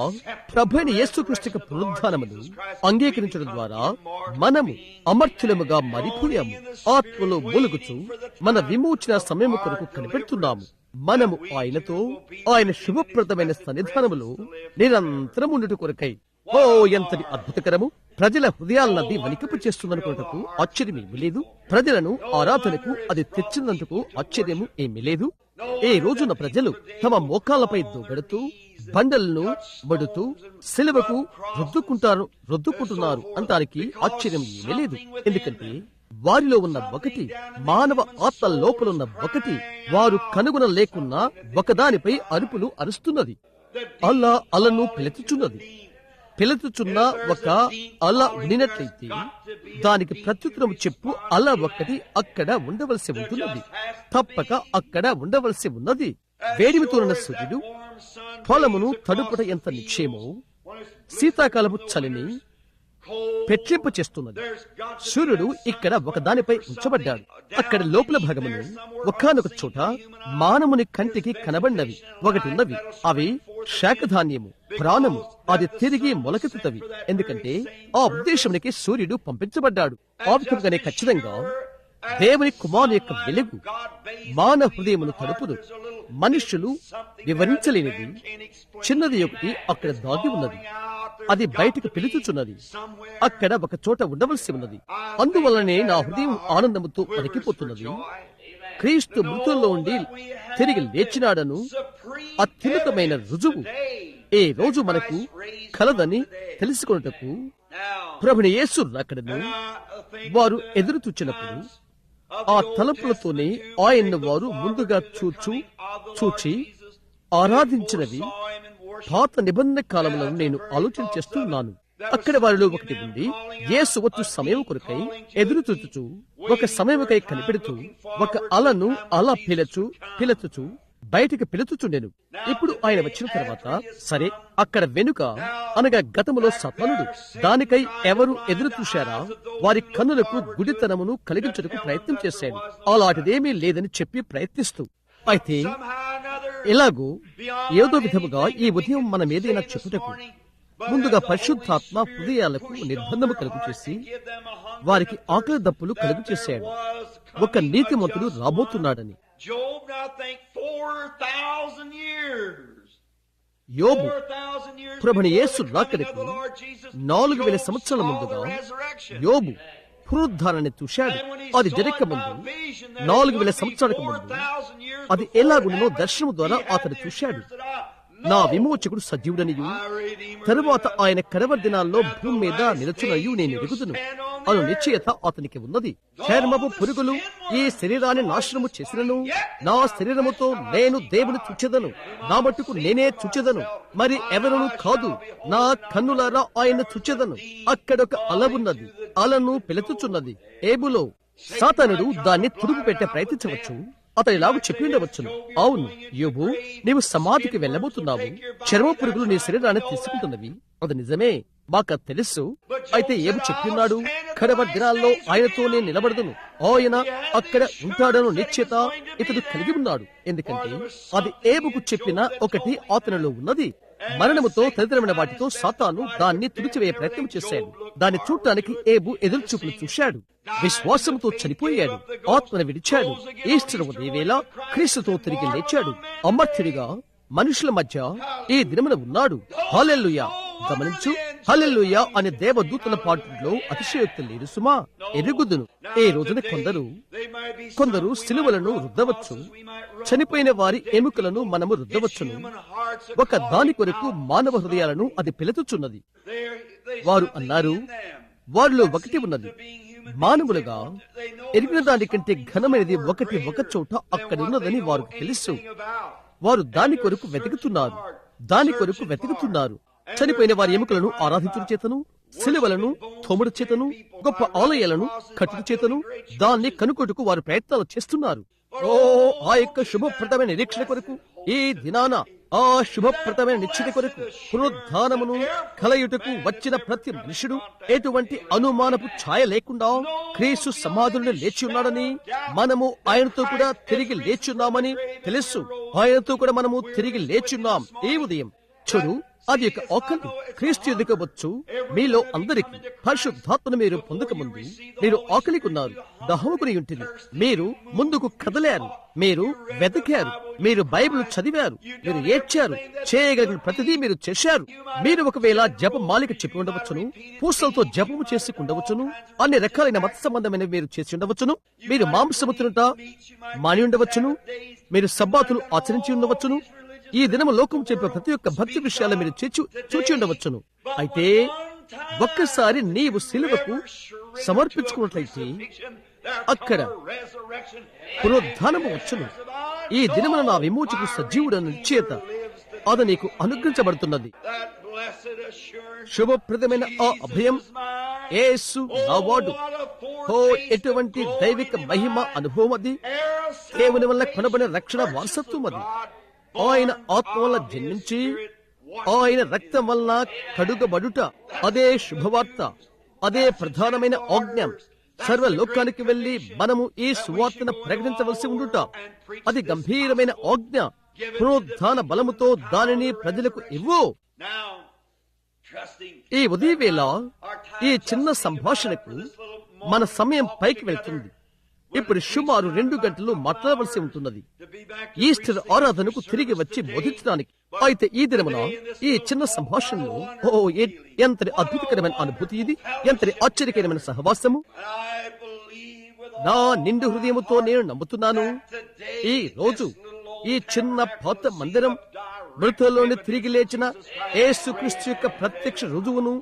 A: ప్రభువైన యేసుక్రీస్తు పునరుద్ధానమును అంగీకరించడం ద్వారా మనము అమర్త్యులముగా మారిపోయాము. ఆత్మలో మూలుగుచు మన విమోచన సమయము కొరకు కనిపెడుతున్నాము. మనము ఆయనతో ఆయన శుభప్రదమైన సన్నిధానములో నిరంతరం ఉండుట కొరకై. ఓ, ఎంతటి అద్భుతకరము! ప్రజల హృదయాలనది వణికింపు చేస్తుందనుకున్నటకు ఆశ్చర్యమేమీ లేదు. ప్రజలను ఆరాధనకు అది తెచ్చినందుకు ఆశ్చర్యము ఏమీ లేదు. ఈ రోజున ప్రజలు తమ మోకాళ్లపై దూగడుతూ బండలను వడుతూ సిలువకు రుద్దుకుంటున్నారు అంటానికి ఆశ్చర్యం ఏమీ లేదు. ఎందుకంటే వారిలో ఉన్న ఒకటి, మానవ ఆత్మ లోపలున్న ఒకటి, వారు కనుగొనలేకున్నా ఒకదానిపై అరుపులు అరుస్తున్నది. అలను పిలుచుచున్న ఒక అల వినినట్లయితే దానికి ప్రత్యుత్తరం చెప్పు అల ఒక్కటి అక్కడ ఉండవలసి ఉంటున్నది. తప్పక అక్కడ ఉండవలసి ఉన్నది. వేడిమితోనున్న సూర్యుడు పొలమును తడుపుట ఎంత నిశ్చయమో శీతాకాలపు చలిని పెట్లింపు చేస్తున్నది. సూర్యుడు ఇక్కడ ఒకదానిపై ఉంచబడ్డాడు. అక్కడ లోపల భాగమును ఒకానొక చోట మానవుని కంటికి కనబడినవి ఒకటి ఉన్నవి. అవి శాఖధాన్యము, ప్రాణము. అది తిరిగి మొలకెత్తుతవి. ఎందుకంటే ఆ ఉద్దేశానికి సూర్యుడు పంపించబడ్డాడు. ఆ విధంగానే ఖచ్చితంగా దేవుని కుమారుని యొక్క వెలుగు మానవ హృదయమును తడుపుదు. మనుష్యులు వివరించలేనిది చిన్నది ఒకటి అక్కడ దాగి ఉన్నది. అది బయటకు పిలుచుచున్నది. అక్కడ ఒక చోట ఉండవలసి ఉన్నది. అందువల్లనే నా హృదయం ఆనందముతో వణికిపోతున్నది. క్రీస్తు మృతుల్లో ఉండి తిరిగి లేచినాడను అత్యున్నతమైన రుజువు ఏ రోజు మనకు కలదని తెలుసుకొనుటకు ప్రభుని యేసు రాకడను వారు ఎదురు చూచినప్పుడు ఆ తలంపులతోనే ఆయన్ను వారు ముందుగా చూచి ఆరాధించినవి పాత నిబంధన కాలంలో నేను ఆలోచన చేస్తున్నాను. అక్కడ వారిలో ఒకటి ఉంది. యేసు వచ్చు సమయం కొరకై ఎదురు చూచుచు ఒక సమయముకై కనిపెడుతూ ఒక అలను అలా పిలుచుచు బయటికి పిలుచుచుండెను. ఇప్పుడు ఆయన వచ్చిన తర్వాత సరే, అక్కడ వెనుక అనగా గతములో సతానుడు దానికై ఎవరు ఎదురు చూశారా వారి కన్నులకు గుడితనమును కలిగించుటకు ప్రయత్నం చేశాడు. అలాంటిదేమీ లేదని చెప్పి ప్రయత్నిస్తూ, అయితే ఎలాగూ ఏదో విధముగా ఈ ఉదయం మనం ఏదైనా చెప్పుటకు ముందుగా పరిశుద్ధాత్మ హృదయాలకు నిర్బంధము కలుగు చేసి వారికి ఆకలి దప్పులు కలుగు చేశాడు. ఒక నీతిమంతుడు రాబోతున్నాడని. యోబు ప్రభుని యేసు రాకడకు 4000 సంవత్సరాల ముందుగా యోబు పునరుద్ధారాన్ని చూశాడు. అది జరగక ముందు 4000 సంవత్సరాలకు ముందు అది ఎలాగుండో దర్శనము ద్వారా అతడు చూశాడు. నా విమోచకుడు సజీవుడనియు తరువాత ఆయన కడవరి దినాల్లో భూమి మీద నిలుచునయు నేను ఎరుగుదును అను నిశ్చయత అతనికి ఉన్నది. చర్మపు పురుగులు ఈ శరీరాన్ని నాశనము చేసినను నా శరీరముతో నేను దేవుని చుచెదను, నా మట్టుకు నేనే చుచెదను, మరి ఎవరును కాదు. నా కన్నులారా ఆయన చుచెదను. అక్కడొక అల ఉన్నది, అలను పిలుచుచున్నది. ఏబులో సాతానుడు దాన్ని తుడుపు పెట్టే ప్రయత్నించవచ్చు. అతను ఇలాగ చెప్పి ఉండవచ్చును, అవును యోబు, నీవు సమాధికి వెళ్ళబోతున్నావు, చర్మ పురుగులు నీ శరీరాన్ని తీసుకుంటున్నవి. అది నిజమే, మాకు తెలుసు. అయితే ఏమి చెప్పిన్నాడు? కడవరి దినాల్లో ఆయనతోనే నిలబడదును, ఆయన అక్కడ ఉంటాడను నిశ్చయత ఇతడు కలిగి ఉన్నాడు. ఎందుకంటే అది ఏబుకు చెప్పిన ఒకటి అతనిలో ఉన్నది. మరణముతో తదితరమైన వాటితో సాతాను దాన్ని తుడిచివేయ ప్రయత్నం చేశాడు. దాన్ని చూడటానికి ఏబు ఎదురుచూపులు చూశాడు. విశ్వాసంతో చనిపోయాడు, ఆత్మను విడిచాడు. ఈస్టర్ ఉదయవేళ క్రీస్తుతో తిరిగి లేచాడు. అమర్త్యుడిగా మనుషుల మధ్య ఈ దినమున ఉన్నాడు. హల్లెలూయా! గమనించు, హల్లెలూయా అనే దేవదూతల పాటలో అతిశయోక్తి లేదు సుమా. ఎరుగుదును. ఈ రోజున కొందరు సిలువలను రుద్దవచ్చు, చనిపోయిన వారి ఎముకలను మనము రుద్దవచ్చును. ఒక దాని కొరకు మానవ హృదయాలను అది పిలుచుచున్నది. వారు అన్నారు, వారిలో ఒకటి ఉన్నది. మానవులుగా ఎరిగిన దానికంటే ఘనమైనది ఒకటి ఒక చోట అక్కడ ఉన్నదని వారు తెలుసు. వారు దాని కొరకు వెతుకుతున్నారు. చనిపోయిన వారి ఎముకలను ఆరాధించుట చేతను, సిలువలను తోముడు చేతను, గొప్ప ఆలయాలను కట్టుట చేతను దాన్ని కనుకొట్టుకు వారు ప్రయత్నాలు చేస్తున్నారు. ఆ యొక్క శుభప్రదమైన నిరీక్షణ కొరకు, ఈ దినాన ఆ శుభప్రదమైన నిశ్చిత కొరకు, పునరుద్ధానమును కలయుటకు వచ్చిన ప్రతి మనుషుడు ఎటువంటి అనుమానపు ఛాయ లేకుండా క్రీస్తు సమాధులను లేచి ఉన్నాడని, మనము ఆయనతో కూడా తిరిగి లేచున్నామని తెలుసు. ఆయనతో కూడా మనము తిరిగి లేచున్నాం. ఈ ఉదయం చూడు, అది యొక్క ఆకలి క్రీస్తు ఎదుక వచ్చు. మీలో అందరికీ పరిశుద్ధాత్మను మీరు పొందకముందు మీరు ఆకలికున్నారు, దహముకుని ఉంటుంది. మీరు ముందుకు కదలారు, మీరు వెతికారు, మీరు బైబిల్ చదివారు, మీరు ఏడ్చారు, చేయగలిగిన ప్రతిదీ మీరు చేశారు. మీరు ఒకవేళ జప మాలిక చెప్పి ఉండవచ్చును, పూసలతో జపము చేసి ఉండవచ్చును, అన్ని రకాలైన మత సంబంధమైన మీరు చేసి ఉండవచ్చును, మీరు మాంసము తినుట మాని ఉండవచ్చును, మీరు సబ్బాతులు ఆచరించి ఉండవచ్చును, ఈ దినము లోకం చెప్పే ప్రతి ఒక్క భక్తి విషయాలు మీరు చూచి ఉండవచ్చును. అయితే ఒక్కసారి నీవు సిలువకు సమర్పించుకున్నట్లయితే అక్కడ పునరుద్ధానము వచ్చును. ఈ దినమున నా విమోచకు సజీవుడు నిశ్చేత అది నీకు అనుగ్రహించబడుతున్నది. శుభప్రదమైన ఆ అభయం యేసు నా వాడు. ఓ ఎటువంటి దైవిక మహిమ అనుభవం అది! దేవుని వల్ల కొనబడిన రక్షణ వారసత్వం అది. ఆయన ఆత్మ వల్ల జన్మించి ఆయన రక్తం వల్ల కడుగబడుట అదే శుభవార్త, అదే ప్రధానమైన ఆజ్ఞ. సర్వలోకానికి వెళ్లి మనము ఈ సువార్తను ప్రకటించవలసి ఉండుట అది గంభీరమైన ఆజ్ఞ. పునరుద్ధాన బలముతో దానిని ప్రజలకు ఇవ్వు. ఈ ఉదయవేళ ఈ చిన్న సంభాషణకు మన సమయం పైకి వెళ్తుంది. ఇప్పుడు సుమారు 2 గంటలు మాట్లాడవలసి ఉంటున్నది ఈస్టర్ ఆరాధనకు తిరిగి వచ్చి బోధించడానికి. అయితే ఈ దినమున ఈ చిన్న సంభాషణలో ఎంతటి అద్భుతకరమైన అనుభూతి ఇది! ఎంతటి ఆశ్చర్యకరమైన సహవాసము! నా నిండు హృదయముతో నేను నమ్ముతున్నాను, ఈ రోజు ఈ చిన్న పాత మందిరం మృతుల్లోని తిరిగి లేచిన యేసుక్రీస్తు యొక్క ప్రత్యక్ష రుజువును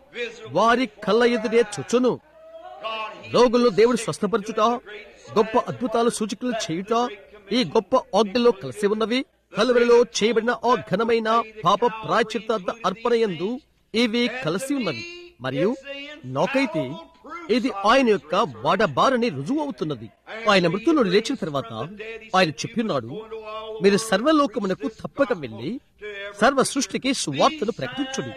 A: వారి కళ్ళ ఎదురే చూచును. రోగులను దేవుడు స్వస్థపరచుట, గొప్ప అద్భుతాలు సూచికలు చేయుట ఈ గొప్ప ఆజ్ఞలో కలిసి ఉన్నవి. కలువరిలో చేయబడిన ఆ ఘనమైన పాప ప్రాయశ్చిత్త అర్పణయందు ఇవి కలిసి ఉన్నవి. మరియు నాకైతే ఇది ఆయన యొక్క వాడబారని రుజువు అవుతున్నది. ఆయన మృతులను లేచిన తర్వాత ఆయన చెప్పినాడు, మీరు సర్వలోకమునకు తప్పక వెళ్లి సర్వ సృష్టికి సువార్తను ప్రకటించుడి.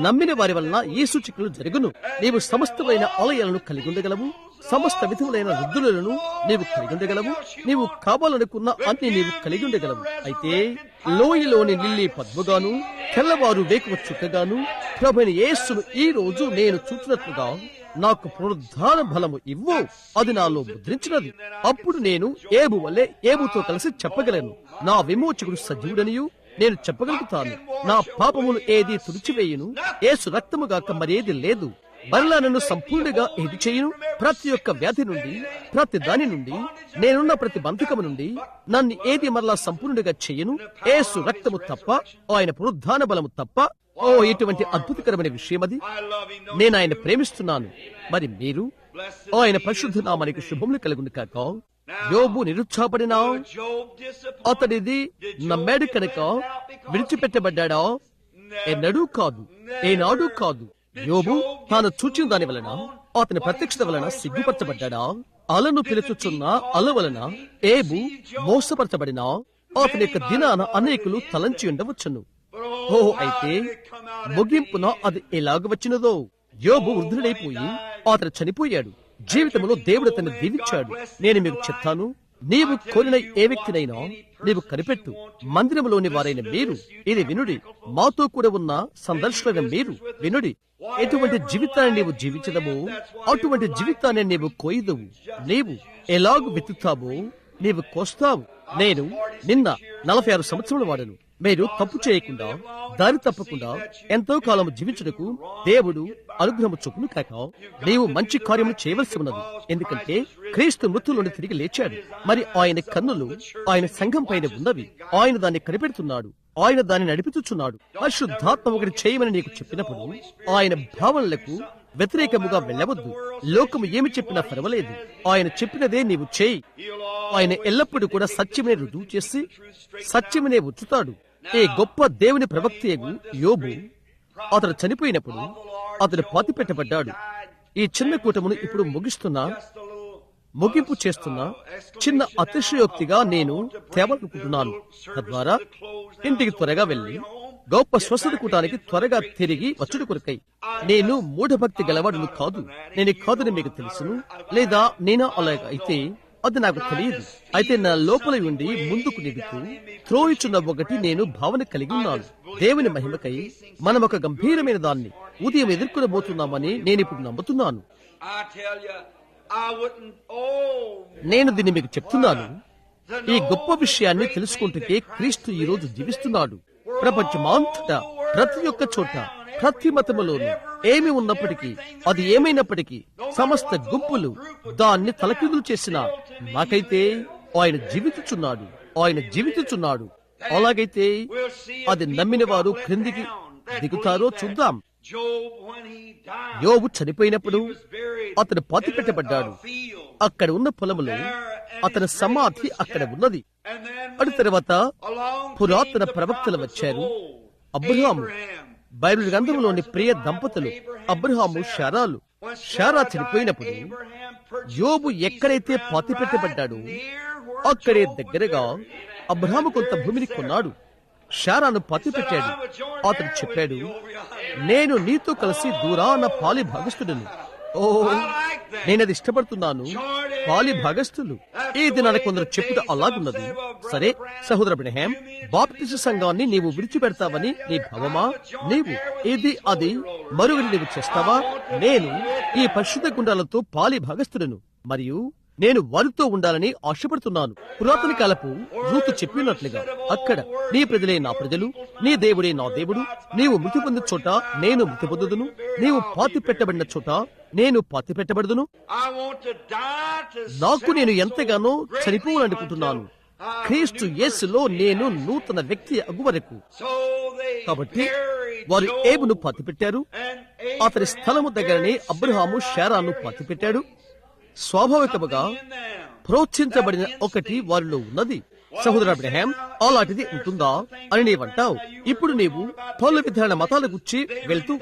A: నమ్మిన వారి వలన ఈ సూచికలు జరుగును. నీవు సమస్తమైన ఆలయాలను కలిగి ఉండగలవు, సమస్త విధములైన వృద్ధులను నీవు కలిగి ఉండగలవు, నీవు కావాలనుకున్న అన్ని నీవు కలిగి ఉండగలవు. అయితే లోయలోని లిల్లీ పద్మగాను, తెల్లవారు వేకువ చుక్కగాను ప్రభువైన యేసును ఈ రోజు నేను చూచినట్లుగా నాకు పునరుద్ధాన బలము ఇవ్వు, అది నాలో ముద్రించినది. అప్పుడు నేను ఏబు వలె ఏబుతో కలిసి చెప్పగలను, నా విమోచకుడు సజీవుడనియు నేను చెప్పగలుగుతాను. నా పాపములు ఏది తుడిచివేయును, యేసు రక్తముగాక మరేది లేదు. మరలా నన్ను సంపూర్ణంగా ఏది చేయును, ప్రతి ఒక్క వ్యాధి నుండి, ప్రతి దాని నుండి, నేనున్న ప్రతి బంధకము నుండి నన్ను ఏది మరలా సంపూర్ణంగా చెయ్యను, యేసు రక్తము తప్ప, ఆయన పునరుద్ధాన బలము తప్ప. ఇటువంటి అద్భుతకరమైన విషయం అది. నేను ఆయన ప్రేమిస్తున్నాను. మరి మీరు? ఆయన పరిశుద్ధ నామానికి శుభములు కలుగును కాక. యోబు నిరుత్సాహపడినా అతడిది నమ్మాడు కనుక విడిచిపెట్టబడ్డా? ఎన్నడూ కాదు, ఏనాడు కాదు. యోబు తాను చూచిన దాని వలన, అతని ప్రత్యక్షత వలన సిగ్గుపరచబడ్డా? అలను పిలుచుచున్న అల వలన ఏబు మోసపరచబడినా అతని యొక్క దినాన అనేకులు తలంచి ఉండవచ్చును. అయితే ముగింపున అది ఎలాగ వచ్చినదో, యోబు వృద్ధుడైపోయి అతను చనిపోయాడు. జీవితంలో దేవుడు అతన్ని దీవించాడు. నేను మీకు చెప్తాను, నీవు కోరిన ఏ వ్యక్తినైనా నీవు కనిపెట్టు. మందిరంలోని వారైన మీరు ఇది వినుడి, మాతో కూడా ఉన్న సందర్శకులైన మీరు వినుడి. ఎటువంటి జీవితాన్ని నీవు జీవించదమో అటువంటి జీవితాన్ని నీవు కోయదువు. నీవు ఎలాగూ వెతుకుతావో నీవు కోస్తావు. నేను నిన్న 46 సంవత్సరముల వాడను. మీరు తప్పు చేయకుండా, దారి తప్పకుండా ఎంతో కాలం జీవించుటకు దేవుడు అనుగ్రహము చొప్పును కాక నీవు మంచి కార్యము చేయవలసి ఉన్నది. ఎందుకంటే క్రీస్తు మృతుల్లోని తిరిగి లేచాడు. మరి ఆయన కన్నులు ఆయన సంఘం పైన ఉన్నవి. ఆయన దాన్ని కనిపెడుతున్నాడు, ఆయన దాన్ని నడిపించుచున్నాడు. పరిశుద్ధాత్మ ఒకటి చేయమని నీకు చెప్పినప్పుడు ఆయన భావనలకు వ్యతిరేకముగా వెళ్ళవద్దు. లోకము ఏమి చెప్పినా పర్వాలేదు, ఆయన చెప్పినదే నీవు చేయి. ఆయన ఎల్లప్పుడూ కూడా సత్యమనే రుజువు చేసి సత్యమనే ఉంచుతాడు. ఈ గొప్ప దేవుని ప్రవక్తయగు యోబు అతడు చనిపోయినప్పుడు అతడు పాతి పెట్టబడ్డాడు. ఈ చిన్న కూటమును ఇప్పుడు ముగింపు చేస్తున్న చిన్న అతిశయోక్తిగా నేను తేవాలనుకుంటున్నాను. తద్వారా ఇంటికి త్వరగా వెళ్లి గొప్ప స్వస్థత కూటానికి త్వరగా తిరిగి వచ్చుడు కొరకై. నేను మూఢభక్తి గలవాడును కాదు, నేను కాదని మీకు తెలుసును, లేదా నేనా అలాగ అయితే అది నాకు తెలియదు. అయితే నా లోపల ఉండి ముందుకు నెడుతూ త్రోయిచున్న ఒకటి నేను భావన కలిగి ఉన్నాను. దేవుని మహిమకై మనం ఒక గంభీరమైన దాన్ని ఉదయం ఎదుర్కొనబోతున్నామని నేనిప్పుడు నమ్ముతున్నాను. నేను దీన్ని మీకు చెప్తున్నాను. ఈ గొప్ప విషయాన్ని తెలుసుకుంటే క్రీస్తు ఈ రోజు జీవిస్తున్నాడు. ప్రపంచమంతటా ప్రతి ఒక్క చోట, ప్రతి మతములోను ఏమి ఉన్నప్పటికీ, అది ఏమైనప్పటికీ, సమస్త గుంపులు దాన్ని తలకిందులు చేసిన నాకైతే ఆయన జీవించుచున్నాడు. ఆయన జీవించుచున్నాడు. అలాగైతే అది నమ్మిన వారు క్రిందికి దిగుతారో చూద్దాం. యోబు చనిపోయినప్పుడు అతను పాతి పెట్టబడ్డాడు. అక్కడ ఉన్న పొలములో అతని సమాధి అక్కడ ఉన్నది. అటు తర్వాత పురాతన ప్రవక్తలు వచ్చారు. అబ్రహాము, బైబిల్ గ్రంథంలోని ప్రియ దంపతులు అబ్రహాము, శారాలు. శారా చనిపోయినప్పుడు యోబు ఎక్కడైతే పాతి పెట్టబడ్డాడో అక్కడే దగ్గరగా అబ్రహాము కొంత భూమిని కొన్నాడు. శారాను పాతి పెట్టాడు. అతను చెప్పాడు, నేను నీతో కలిసి దూరాన పాలి భాగస్థుడను. ఓ, నేనది ఇష్టపడుతున్నాను. పాలి భాగస్థులు ఈ దినాన కొందరు చెప్పుట అలాగున్నది. సరే సహోదర అబ్రహాం, బాప్టిస్టు సంఘాన్ని నీవు విడిచిపెడతావని నీ భావమా? నీవు ఇది అది మరువని నీవు చేస్తావా? నేను ఈ పరిశుద్ధ గుండాలతో పాలి భాగస్థుడను మరియు నేను వారితో ఉండాలని ఆశపడుతున్నాను. పురాతన కాలపు రూతు చెప్పినట్లుగా, అక్కడ నీ ప్రజలే నా ప్రజలు, నీ దేవుడే నా దేవుడు. నీవు మృతి పొందిన చోట నేను మృతి పొందుదును, నీవు పాతి పెట్టబడిన చోట నేను పాతి పెట్టబడుదును. నాకు నేను ఎంతగానో చనిపోవాలనుకుంటున్నాను. క్రీస్తు యేసులో నేను నూతన వ్యక్తి అగు వరకు. కాబట్టి వారు ఏబును పాతి పెట్టారు. అతని స్థలము దగ్గరనే అబ్రహాము శారాను పాతి పెట్టాడు. స్వాభావికముగా ప్రోత్సహించబడిన ఒకటి వారిలో ఉన్నది. సహోదర అబ్రహాం, అలాంటిది ఉంటుందా అని నీవంటావు. ఇప్పుడు నీవు పలు విధాన మతాల గురించి వెళ్తూ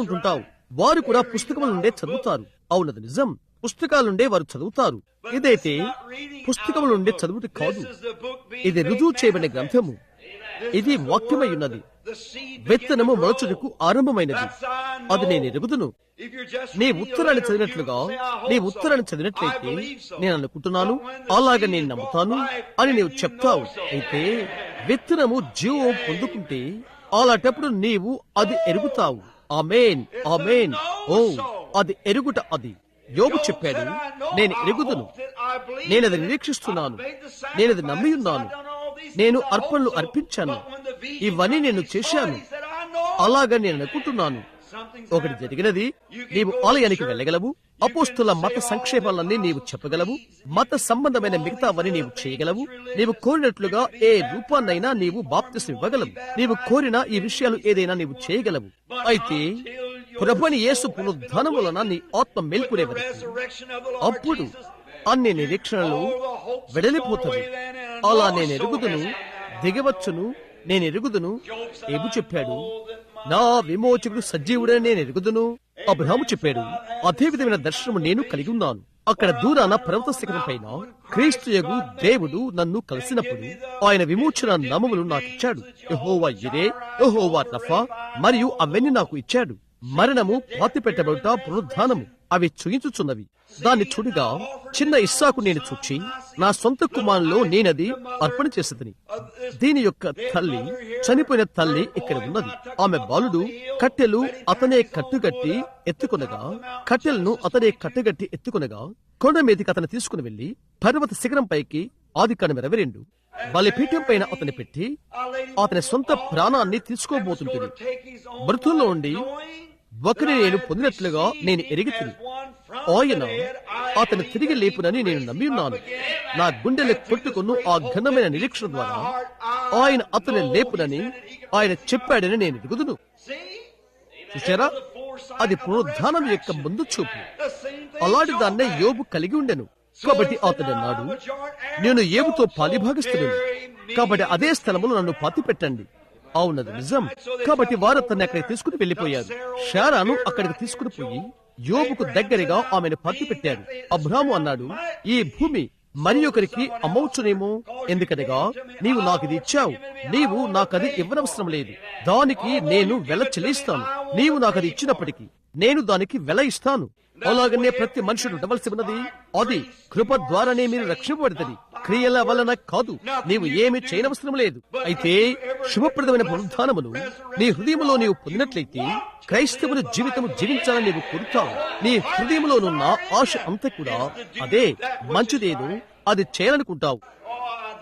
A: ఉంటుంటావు. వారు కూడా పుస్తకముల నుండే చదువుతారు. అవునది నిజం, పుస్తకాల నుండే వారు చదువుతారు. ఇదైతే పుస్తకముల నుండే చదువుట కాదు, ఇది రుజువు చేయబడిన గ్రంథము. ఇది వాక్యమై ఉన్నది. విత్తనము మొలచుటకు ఆరంభమైనది. అది నేను ఎరుగుదును. నీ ఉత్తరాన్ని చదివినట్లయితే నేను అనుకుంటున్నాను, అలాగ నేను నమ్ముతాను అని నీవు చెప్తావు. అయితే విత్తనము జీవం పొందుకుంటే అలాంటప్పుడు నీవు అది ఎరుగుతావు. ఆమేన్, ఆమేన్. ఓ, అది ఎరుగుట. అది యోబు చెప్పాడు, నేను ఎరుగుదును, నేనది నిరీక్షిస్తున్నాను, నేనది నమ్మి ఉన్నాను, నేను అర్పణలు అర్పించాను, ఇవన్నీ నేను చేశాను, అలాగా నేను అనుకుంటున్నాను. ఒకటి జరిగినది. నీవు ఆలయానికి వెళ్ళగలవు, అపోస్తుల మత సంక్షేపాలన్నీ నీవు చెప్పగలవు, మత సంబంధమైన మిగతావన్నీ నీవు చేయగలవు, నీవు కోరినట్లుగా ఏ రూపాన్నైనా నీవు బాప్తిసం ఇవ్వగలవు, నీవు కోరిన ఈ విషయాలు ఏదైనా నీవు చేయగలవు. అయితే ప్రభువైన యేసు పునరుద్ధానం వలన నీ ఆత్మ మేల్కొనే వరకు అప్పుడు అన్ని నిరీక్షణలు వెడలిపోతాయి. అలా నేను ఎరుగుదును, దిగవచ్చును, నేను ఎరుగుదును. ఏబు చెప్పాడు, నా విమోచకుడు సజీవుడని నేను ఎరుగుదును. అబ్రహాము చెప్పాడు, అదే విధమైన దర్శనము నేను కలిగి ఉన్నాను. అక్కడ దూరాన పర్వత శిఖరం పైన క్రీస్తుయగు దేవుడు నన్ను కలిసినప్పుడు ఆయన విమోచన నామములు నాకిచ్చాడు. యెహోవా యిరే, యెహోవా రఫా మరియు అవన్నీ నాకు ఇచ్చాడు. మరణము, పాతి పెట్టబడుట, పునరుద్ధానము అవి చూయించుచున్నవి. దాన్ని చూడగా చిన్న ఇస్సాకు నేను చూచి నా సొంత కుమారులో నేనది అర్పణ చేసేదని. దీని యొక్క తల్లి, చనిపోయిన తల్లి ఇక్కడ ఉన్నది. ఆమె బాలుడు కట్టెలు అతనే కట్టుగట్టి ఎత్తుకొనగా కొండ మీదకి అతను తీసుకుని వెళ్లి పర్వత శిఖరం పైకి ఆదికాండం 22 బలిపీఠం పైన అతని పెట్టి అతని సొంత ప్రాణాన్ని తీసుకోబోతుంటుంది. మృతుల్లో ఉండి ఒకరిని నేను పొందినట్లుగా నేను ఎరిగితిని. ఆయన అతను తిరిగి లేపునని నేను నమ్మి ఉన్నాను. నా గుండెలు కొట్టుకున్న ఆ ఘనమైన నిరీక్షణ ద్వారా ఆయన అతని లేపునని ఆయన చెప్పాడని నేను ఎరుగుదును. చూసారా, అది పునరుద్ధానం యొక్క ముందు చూపు. అలాంటి దాన్నే యోబు కలిగి ఉండెను. కాబట్టి అతడు అన్నాడు, నేను యోబుతో పాలిభాగస్తుడను, కాబట్టి అదే స్థలములో నన్ను పాతి పెట్టండి. అవునది నిజం. కాబట్టి వారు అతన్ని అక్కడికి తీసుకుని వెళ్లిపోయారు. శారాను అక్కడికి తీసుకుని పోయి యోబుకు దగ్గరగా ఆమెను పాతి పెట్టారు. అబ్రాహాము అన్నాడు, ఈ భూమి మరి ఒకరికి అమ్మవచ్చునేమో, ఎందుకనగా నీవు నాకు ఇది ఇచ్చావు, నీవు నాకది ఇవ్వనవసరం లేదు, దానికి నేను వెల చెల్లిస్తాను. నీవు నాకది ఇచ్చినప్పటికీ నేను దానికి వెల ఇస్తాను. అలాగనే ప్రతి మనుషుడు ఉండవలసి ఉన్నది. అది కృప ద్వారానే మీరు రక్షింపబడుతుంది, క్రియల వలన కాదు. నీవు ఏమి చేయనవసరం లేదు. అయితే శుభప్రదమైన పునరుద్ధానమును నీ హృదయంలో నీవు పొందినట్లయితే క్రైస్తవుల జీవితం జీవించాలని నీవు కోరుతావు. నీ హృదయంలోనున్న ఆశ అంతా కూడా అదే, మంచిదేదో అది చేయాలనుకుంటావు.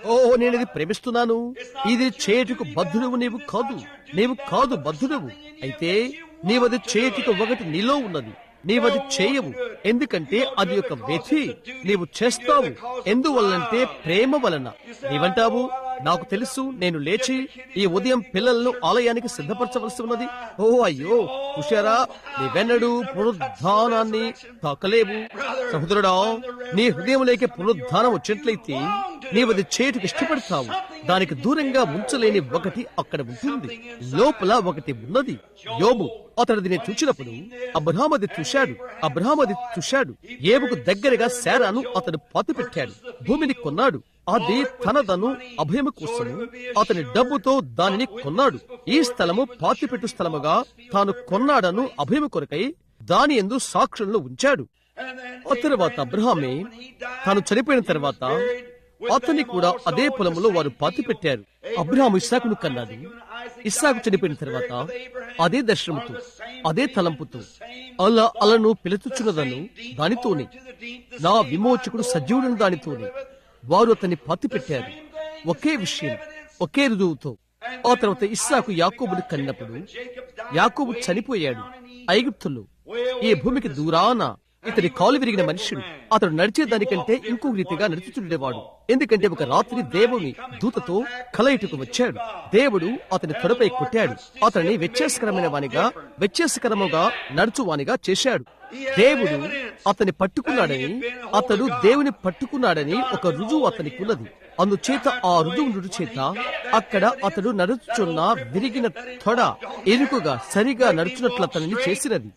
A: ఓ, నేను ఇది ప్రేమిస్తున్నాను, ఇది చేయుటకు బద్ధుడవు నీవు కాదు బద్ధుడవు. అయితే నీవది చేయుటకు ఒకటి నీలో ఉన్నది, నీవది చేయవు. ఎందుకంటే అది ఒక వ్యధి. నీవు చేస్తావు ఎందువల్లంటే ప్రేమ వలన. నీవంటావు, నాకు తెలుసు, నేను లేచి ఈ ఉదయం పిల్లలను ఆలయానికి సిద్ధపరచవలసి ఉన్నది. ఓ అయ్యో హుషారా, నీవెన్నడూ పునరుద్ధానాన్ని తాకలేవు. సహోదరుడా, నీ హృదయంలోకి పునరుద్ధానం వచ్చినట్లయితే నీవది చేయటకు ఇష్టపడతావు. దానికి దూరంగా ఉంచలేని ఒకటి అక్కడ ఉంటుంది, లోపల ఒకటి ఉన్నది. యోబు అతడు దీన్ని చూచినప్పుడు అబ్రహాము అది చూశాడు. ఏబుకు దగ్గరగా శారాను అతడు పాతిపెట్టాడు, భూమిని కొన్నాడు. అది తనదను అభయము కోసము అతని డబ్బుతో దానిని కొన్నాడు. ఈ స్థలము పాతిపెట్టు స్థలముగా తాను కొన్నాడను అభయము కొరకై దాని యందు సాక్షులను ఉంచాడు. ఆ తర్వాత అబ్రహామే తాను చనిపోయిన తర్వాత అతన్ని కూడా అదే పొలములో వారు పాతి పెట్టారు. అబ్రహాము ఇస్సాకును కన్నాడు. ఇస్సాకు చనిపోయిన తర్వాత అదే దర్శనముతో, అదే తలంపుతో అలను పిలుచుచున్నదను దానితోనే, నా విమోచకుడు సజీవుడని దానితోనే వారు అతన్ని పాతి పెట్టారు. ఒకే విషయం, ఒకే రుజువుతో. ఆ తర్వాత ఇస్సాకు యాకోబుని కన్నప్పుడు యాకోబు చనిపోయాడు ఐగుప్తులో, ఈ భూమికి దూరాన. ఇతని కాలు విరిగిన మనుష్యుడు. అతడు నడిచేదానికంటే ఇంకొక రీతిగా నడుచుచుండేవాడు. ఎందుకంటే ఒక రాత్రి దేవుని దూతతో కలయిటకు వచ్చాడు. దేవుడు అతని తొడపై కొట్టాడు. అతన్ని వ్యత్యాసకరముగా నడుచువానిగా చేశాడు. దేవుడు అతన్ని పట్టుకున్నాడని, అతడు దేవుని పట్టుకున్నాడని ఒక రుజువు అతనికి ఉన్నది. అందుచేత ఆ రుజువు చేత అక్కడ అతడు నడుచుచున్న విరిగిన తొడ ఎరుకుగా సరిగా నడుచున్నట్లు అతనిని చేసినది.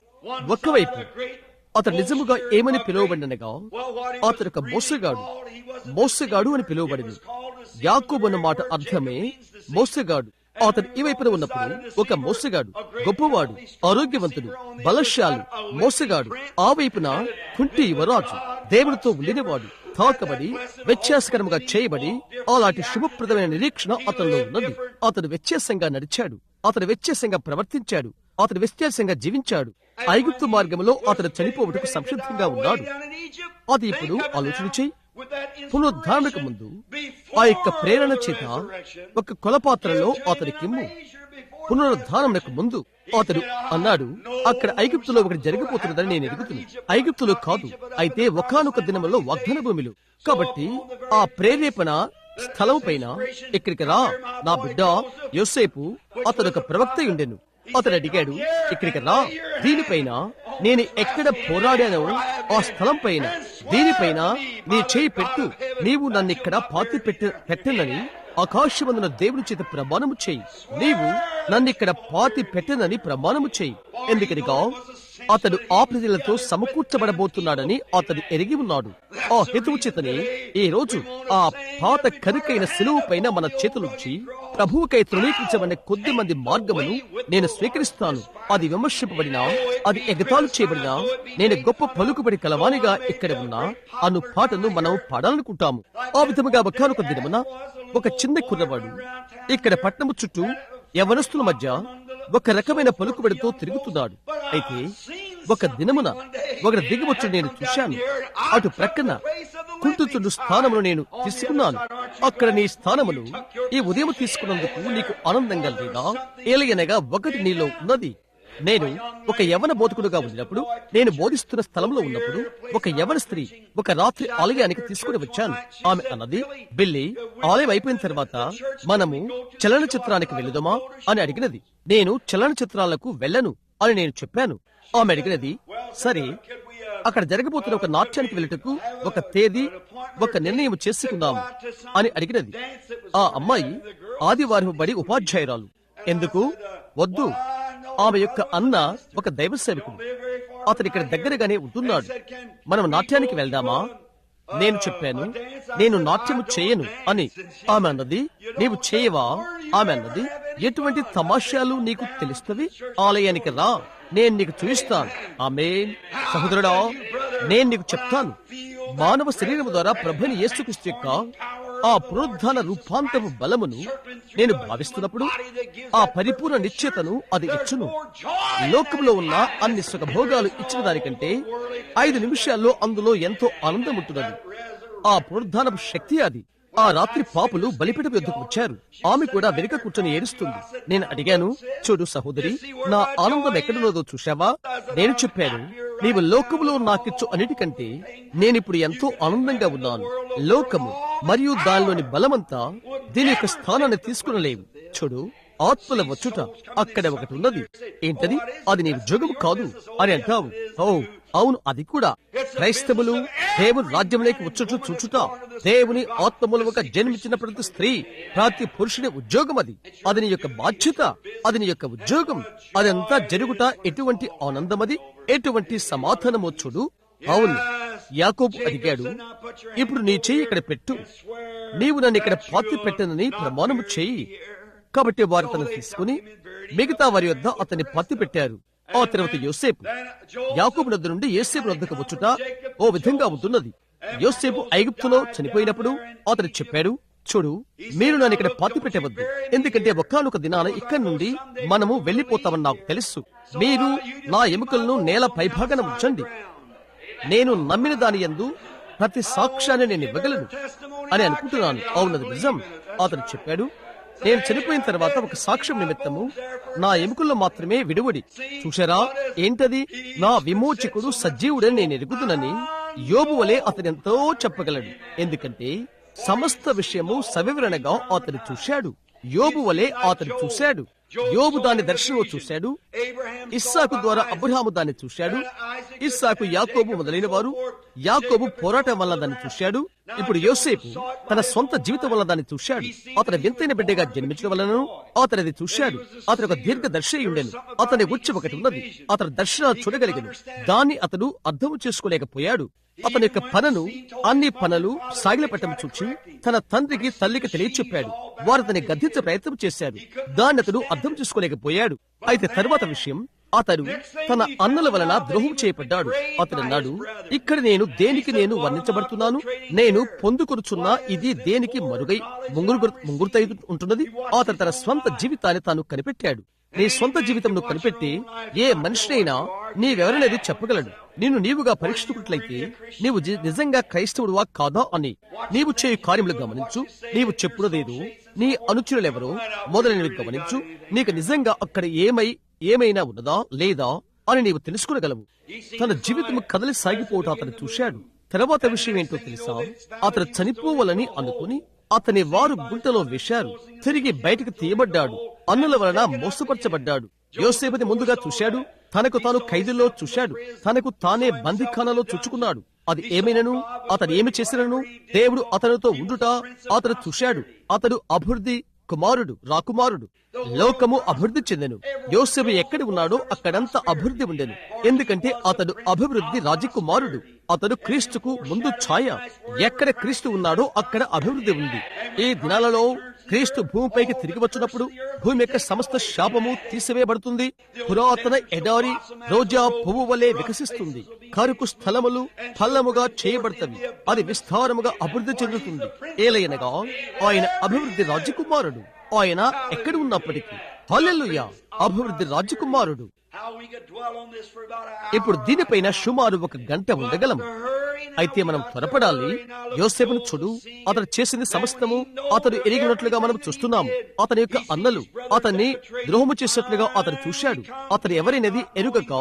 A: ఒకవైపు అతడు నిజముగా ఏమని పిలువబడినగా, అతడు ఒక మోసగాడు అని పిలువబడింది. యాకోబు అన్న మాట అర్థమే మోసగాడు. అతడు ఈ వైపున ఉన్నప్పుడు ఒక మోసగాడు, గొప్పవాడు, ఆరోగ్యవంతుడు, బలశాలి మోసగాడు. ఆ వైపున కుంటి యువరాజు, దేవుడితో ఉండినవాడు, తాకబడి వ్యత్యాసకరంగా చేయబడి అలాంటి శుభప్రదమైన నిరీక్షణ అతనిలో ఉన్నది. అతడు వ్యత్యాసంగా నడిచాడు, అతడు వ్యత్యాసంగా ప్రవర్తించాడు, అతడు వ్యత్యాసంగా జీవించాడు. ఐగుప్తు మార్గంలో అతడు చనిపోవటకు సంసిద్ధంగా ఉన్నాడు. అది ఇప్పుడు ఆలోచన చేయి. పునరుద్ధారణకు ముందు ఆ యొక్క ప్రేరణ చేత ఒక కొలపాత్రలో అతడి కిమ్ము. పునరుద్ధారణకు ముందు అతడు అన్నాడు, అక్కడ ఐగుప్తులో ఒకటి జరగబోతున్నదని నేను ఎరుగుతున్నాను. ఐగుప్తులో కాదు, అయితే ఒకానొక దినములో వాగ్దాన భూమిలో. కాబట్టి ఆ ప్రేరేపణ స్థలం పైన ఇక్కడికి రా నా బిడ్డ యోసేపు, అతడు ఒక ప్రవక్త ఉండెను. అతడు అడిగాడు, ఇక్కడికి రా, దీనిపైన నేను ఎక్కడ పోరాడానో ఆ స్థలం పైన, దీనిపైన నీ చేయి పెట్టు, నీవు నన్ను ఇక్కడ పాతి పెట్టనని ఆకాశమందున దేవుని చేత ప్రమాణము చేయి. నీవు నన్ను ఇక్కడ పాతి పెట్టనని ప్రమాణము చేయి. ఎందుకనిగా అతడు ఆ ప్రజలతో సమకూర్చబడబోతున్నాడని అతడు ఎరిగి ఉన్నాడు. ఆ హేతువు చేతనే ఈ రోజు ఆ పాత కరుకైన సిలువు పైన మన చేతులుంచి ప్రభువుకై తృణీకరించబడిన కొద్ది మంది మార్గమును నేను స్వీకరిస్తాను. అది విమర్శింపబడినా, అది ఎగతాళి చేయబడినా, నేను గొప్ప పలుకుబడి కలవానిగా ఇక్కడ ఉన్నా అను పాటను మనం పాడాలనుకుంటాము. ఆ విధముగా ఒకనొక దినమున ఒక చిన్న కుర్రవాడు ఇక్కడ పట్టణము చుట్టూ యవనస్తుల మధ్య ఒక రకమైన పలుకుబడితో తిరుగుతున్నాడు. అయితే ఒక దినమున ఒకటి దిగవచ్చు నేను చూశాను. అటు ప్రక్కన కుంటుచుండు స్థానమును నేను తీసుకున్నాను. అక్కడ నీ స్థానమును ఈ ఉదయం తీసుకున్నందుకు నీకు ఆనందంగా లేదా? ఏలయనగా ఒకటి నీలో ఉన్నది. నేను ఒక యవన బోధకుడుగా ఉన్నప్పుడు, నేను బోధిస్తున్న స్థలంలో ఉన్నప్పుడు ఒక యవన స్త్రీ ఒక రాత్రి ఆలయానికి తీసుకుని వచ్చాను. ఆమె అన్నది, బిల్లి, ఆలయం అయిపోయిన తర్వాత మనము చలనచిత్రానికి వెళుదామా అని అడిగినది. నేను చలనచిత్రాలకు వెళ్ళను అని నేను చెప్పాను. ఆమె అడిగినది, సరే, అక్కడ జరగబోతున్న ఒక నాట్యానికి వెళ్ళటకు ఒక తేదీ, ఒక నిర్ణయం చేసుకుందాము అని అడిగినది. ఆ అమ్మాయి ఆదివారం బడి ఉపాధ్యాయురాలు. ఎందుకు? వద్దు, ఆమె యొక్క అన్న ఒక దైవ సేవకుడు, అతను ఇక్కడ దగ్గరగానే ఉంటున్నాడు. మనం నాట్యానికి వెళ్దామా? నేను చెప్పాను, నేను నాట్యము చేయను అని. ఆమె అన్నది, నీవు చేయవా? ఆమె అన్నది, ఎటువంటి తమాషాలు నీకు తెలుస్తవి? ఆలయానికి రా, నేను నీకు చూపిస్తాను. ఆమేన్. సహోదరుడా, నేను నీకు చెప్తాను, మానవ శరీరం ద్వారా ప్రభుని యేసుక్రీస్తు యొక్క ఆ పునరుద్ధాన రూపాంతపు బలమును నేను భావిస్తున్నప్పుడు ఆ పరిపూర్ణ నిశ్చయతను అది ఇచ్చును. లోకంలో ఉన్న అన్ని సుఖభోగాలు ఇచ్చిన దానికంటే 5 నిమిషాల్లో అందులో ఎంతో ఆనందం ఉంటున్నది. ఆ పునరుద్ధానపు శక్తి అది. ఆ రాత్రి పాపులు బలిపీఠం యొద్దకు వచ్చారు. ఆమె కూడా వెనుక కూర్చొని ఏడుస్తుంది. నేను అడిగాను, చూడు సహోదరి, నా ఆనందం ఎక్కడున్నదో చూశావా? నేను చెప్పాను, నీవు లోకములో నాకిచ్చు అన్నిటికంటే నేనిప్పుడు ఎంతో ఆనందంగా ఉన్నాను. లోకము మరియు దానిలోని బలమంతా దీని యొక్క స్థానాన్ని తీసుకునలేవు. చూడు, ఆత్మల వచ్చుట అక్కడ ఒకటి ఉన్నది. ఏంటది? అది నీ ఉద్యోగం కాదు అని అంటావు. ఓ అవును, అది కూడా క్రైస్తవులు దేవుని రాజ్యంలోకి వచ్చుట చూచుట దేవుని ఆత్మమూలముగా జన్మించిన ప్రతి స్త్రీ, ప్రతి పురుషుని ఉద్యోగం. అది నీ యొక్క బాధ్యత, అది నీ యొక్క ఉద్యోగం. అదంతా జరుగుట ఎటువంటి ఆనందమది, ఎటువంటి సమాధానమో చూడు. అవును, యాకోబు అడిగాడు, ఇప్పుడు నీ చెయ్యి ఇక్కడ పెట్టు, నీవు నన్ను ఇక్కడ పాతి పెట్టనని ప్రమాణము చెయ్యి. కాబట్టి వారు తను తీసుకుని మిగతా వారి వద్ద అతన్ని పత్తి పెట్టారు. ఆ తర్వాత యోసేపు యాకోబు వద్ద నుండి యోసేపు వద్దకు వచ్చుట ఓ విధంగా ఉంటున్నది. యోసేపు ఐగుప్తులో చనిపోయినప్పుడు అతను చెప్పాడు, చూడు, మీరు నన్ను ఇక్కడ పాతి పెట్టవద్దు, ఎందుకంటే ఒకానొక దినాన ఇక్కడి నుండి మనము వెళ్లిపోతామని నాకు తెలుసు. మీరు నా ఎముకలను నేల పైభాగన ఉంచండి, నేను నమ్మిన దాని యందు ప్రతి సాక్ష్యాన్ని నేను ఇవ్వగలను అని అనుకుంటున్నాను. అవునది నిజం. అతను చెప్పాడు, నేను చనిపోయిన తర్వాత ఒక సాక్ష్యం నిమిత్తము నా ఎముకల్లో మాత్రమే విడువడి. చూశారా ఏంటది? నా విమోచకుడు సజీవుడని నేను ఎరుగుతునని యోబు వలె అతను ఎంతో చెప్పగలడు. ఎందుకంటే సమస్త విషయము సవివరణగా అతను చూశాడు. యోబు వలె అతను చూశాడు. యోబు దాని దర్శనంలో చూశాడు. ఇస్సాకు ద్వారా అబ్రహాము దాన్ని చూశాడు. ఇస్సాకు యాకోబు మొదలైన వారు, యాకోబు పోరాటం వల్ల దాన్ని చూశాడు. ఇప్పుడు యోసేపు తన సొంత జీవితం వల్ల దాన్ని చూశాడు. అతని వింతైన బిడ్డగా జన్మించడం వలన అతనిది చూశాడు. అతను ఒక దీర్ఘదర్శి ఉండెను. అతని ఉచ్చి ఒకటి ఉన్నది. అతని దర్శనాలు చూడగలిగను. దాన్ని అతడు అర్థం చేసుకోలేకపోయాడు. అతని యొక్క పనులు, అన్ని పనులు సాగిలపట్టం చూచి తన తండ్రికి తల్లికి తెలియచెప్పాడు. వారు అతని గద్దించే ప్రయత్నం చేశారు. దాన్ని అతడు అర్థం చేసుకోలేకపోయాడు. అయితే తరువాత విషయం, అతడు తన అన్నల వలన ద్రోహం చేయబడ్డాడు. అతడు అన్నాడు, ఇక్కడ నేను దేనికి నేను వర్ణించబడుతున్నాను, నేను పొందుకొనుచున్న ఇది దేనికి మరుగై ముంగురుతై ఉంటున్నది. అతడు తన స్వంత జీవితాన్ని తాను కనిపెట్టాడు. నీ సొంత జీవితంను కనిపెట్టి ఏ మనిషినైనా నీవెవరనేది చెప్పగలడు. నిన్ను నీవుగా పరీక్షించుకున్నట్లయితే నీవు నిజంగా క్రైస్తవుడువా కాదా అని నీవు చేయు కార్యములు గమనించు. నీవు చెప్పుడదేదో, నీ అనుచరులెవరో మొదలైనవి గమనించు. నీకు నిజంగా అక్కడ ఏమైనా ఉన్నదా లేదా అని నీవు తెలుసుకునగలవు. తన జీవితం కదలి సాగిపోవటం అతను చూశాడు. తర్వాత విషయం ఏంటో తెలుసా? అతను చనిపోవాలని అనుకుని అతని వారు గుంటలో వేశారు. తిరిగి బయటకు తీయబడ్డాడు. అన్నుల వలన మోసపరచబడ్డాడు. యోసేపుని ముందుగా చూశాడు. తనకు తాను ఖైదుల్లో చూశాడు. తనకు తానే బందీఖానాలో చుచ్చుకున్నాడు. అది ఏమైనను, అతను ఏమి చేసినను దేవుడు అతనితో ఉండుట అతను చూశాడు. అతడు అభివృద్ధి కుమారుడు, రాకుమారుడు. లోకము అభివృద్ధి చెందెను. యోసేపు ఎక్కడ ఉన్నాడో అక్కడంతా అభివృద్ధి ఉండెను. ఎందుకంటే అతడు అభివృద్ధి రాజకుమారుడు. అతడు క్రీస్తుకు ముందు ఛాయ. ఎక్కడ క్రీస్తు ఉన్నాడో అక్కడ అభివృద్ధి ఉంది. ఈ దినాలలో క్రీస్తు భూమిపైకి తిరిగి వచ్చినప్పుడు భూమి యొక్క సమస్త శాపము తీసివేయబడుతుంది. పురాతన ఎడారి రోజా పువ్వు వలె వికసిస్తుంది. కరుకు స్థలములు ఫలముగా చేయబడతవి. అది విస్తారముగా అభివృద్ధి చెందుతుంది. ఏలయనగా ఆయన అభివృద్ధి రాజకుమారుడు. ఆయన ఎక్కడ ఉన్నప్పటికీ హల్లెలూయా, అభివృద్ధి రాజకుమారుడు. ఇప్పుడు దీనిపైన సుమారు 1 గంట ఉండగలము. అయితే మనం త్వరపడాలి. యోసేపును చూడు, అతడు చేసింది సమస్తము అతడు ఎరిగినట్లుగా మనం చూస్తున్నాము. అతని యొక్క అన్నలు అతన్ని ద్రోహము చేసినట్లుగా అతను చూశాడు. అతను ఎవరైనది ఎరుగక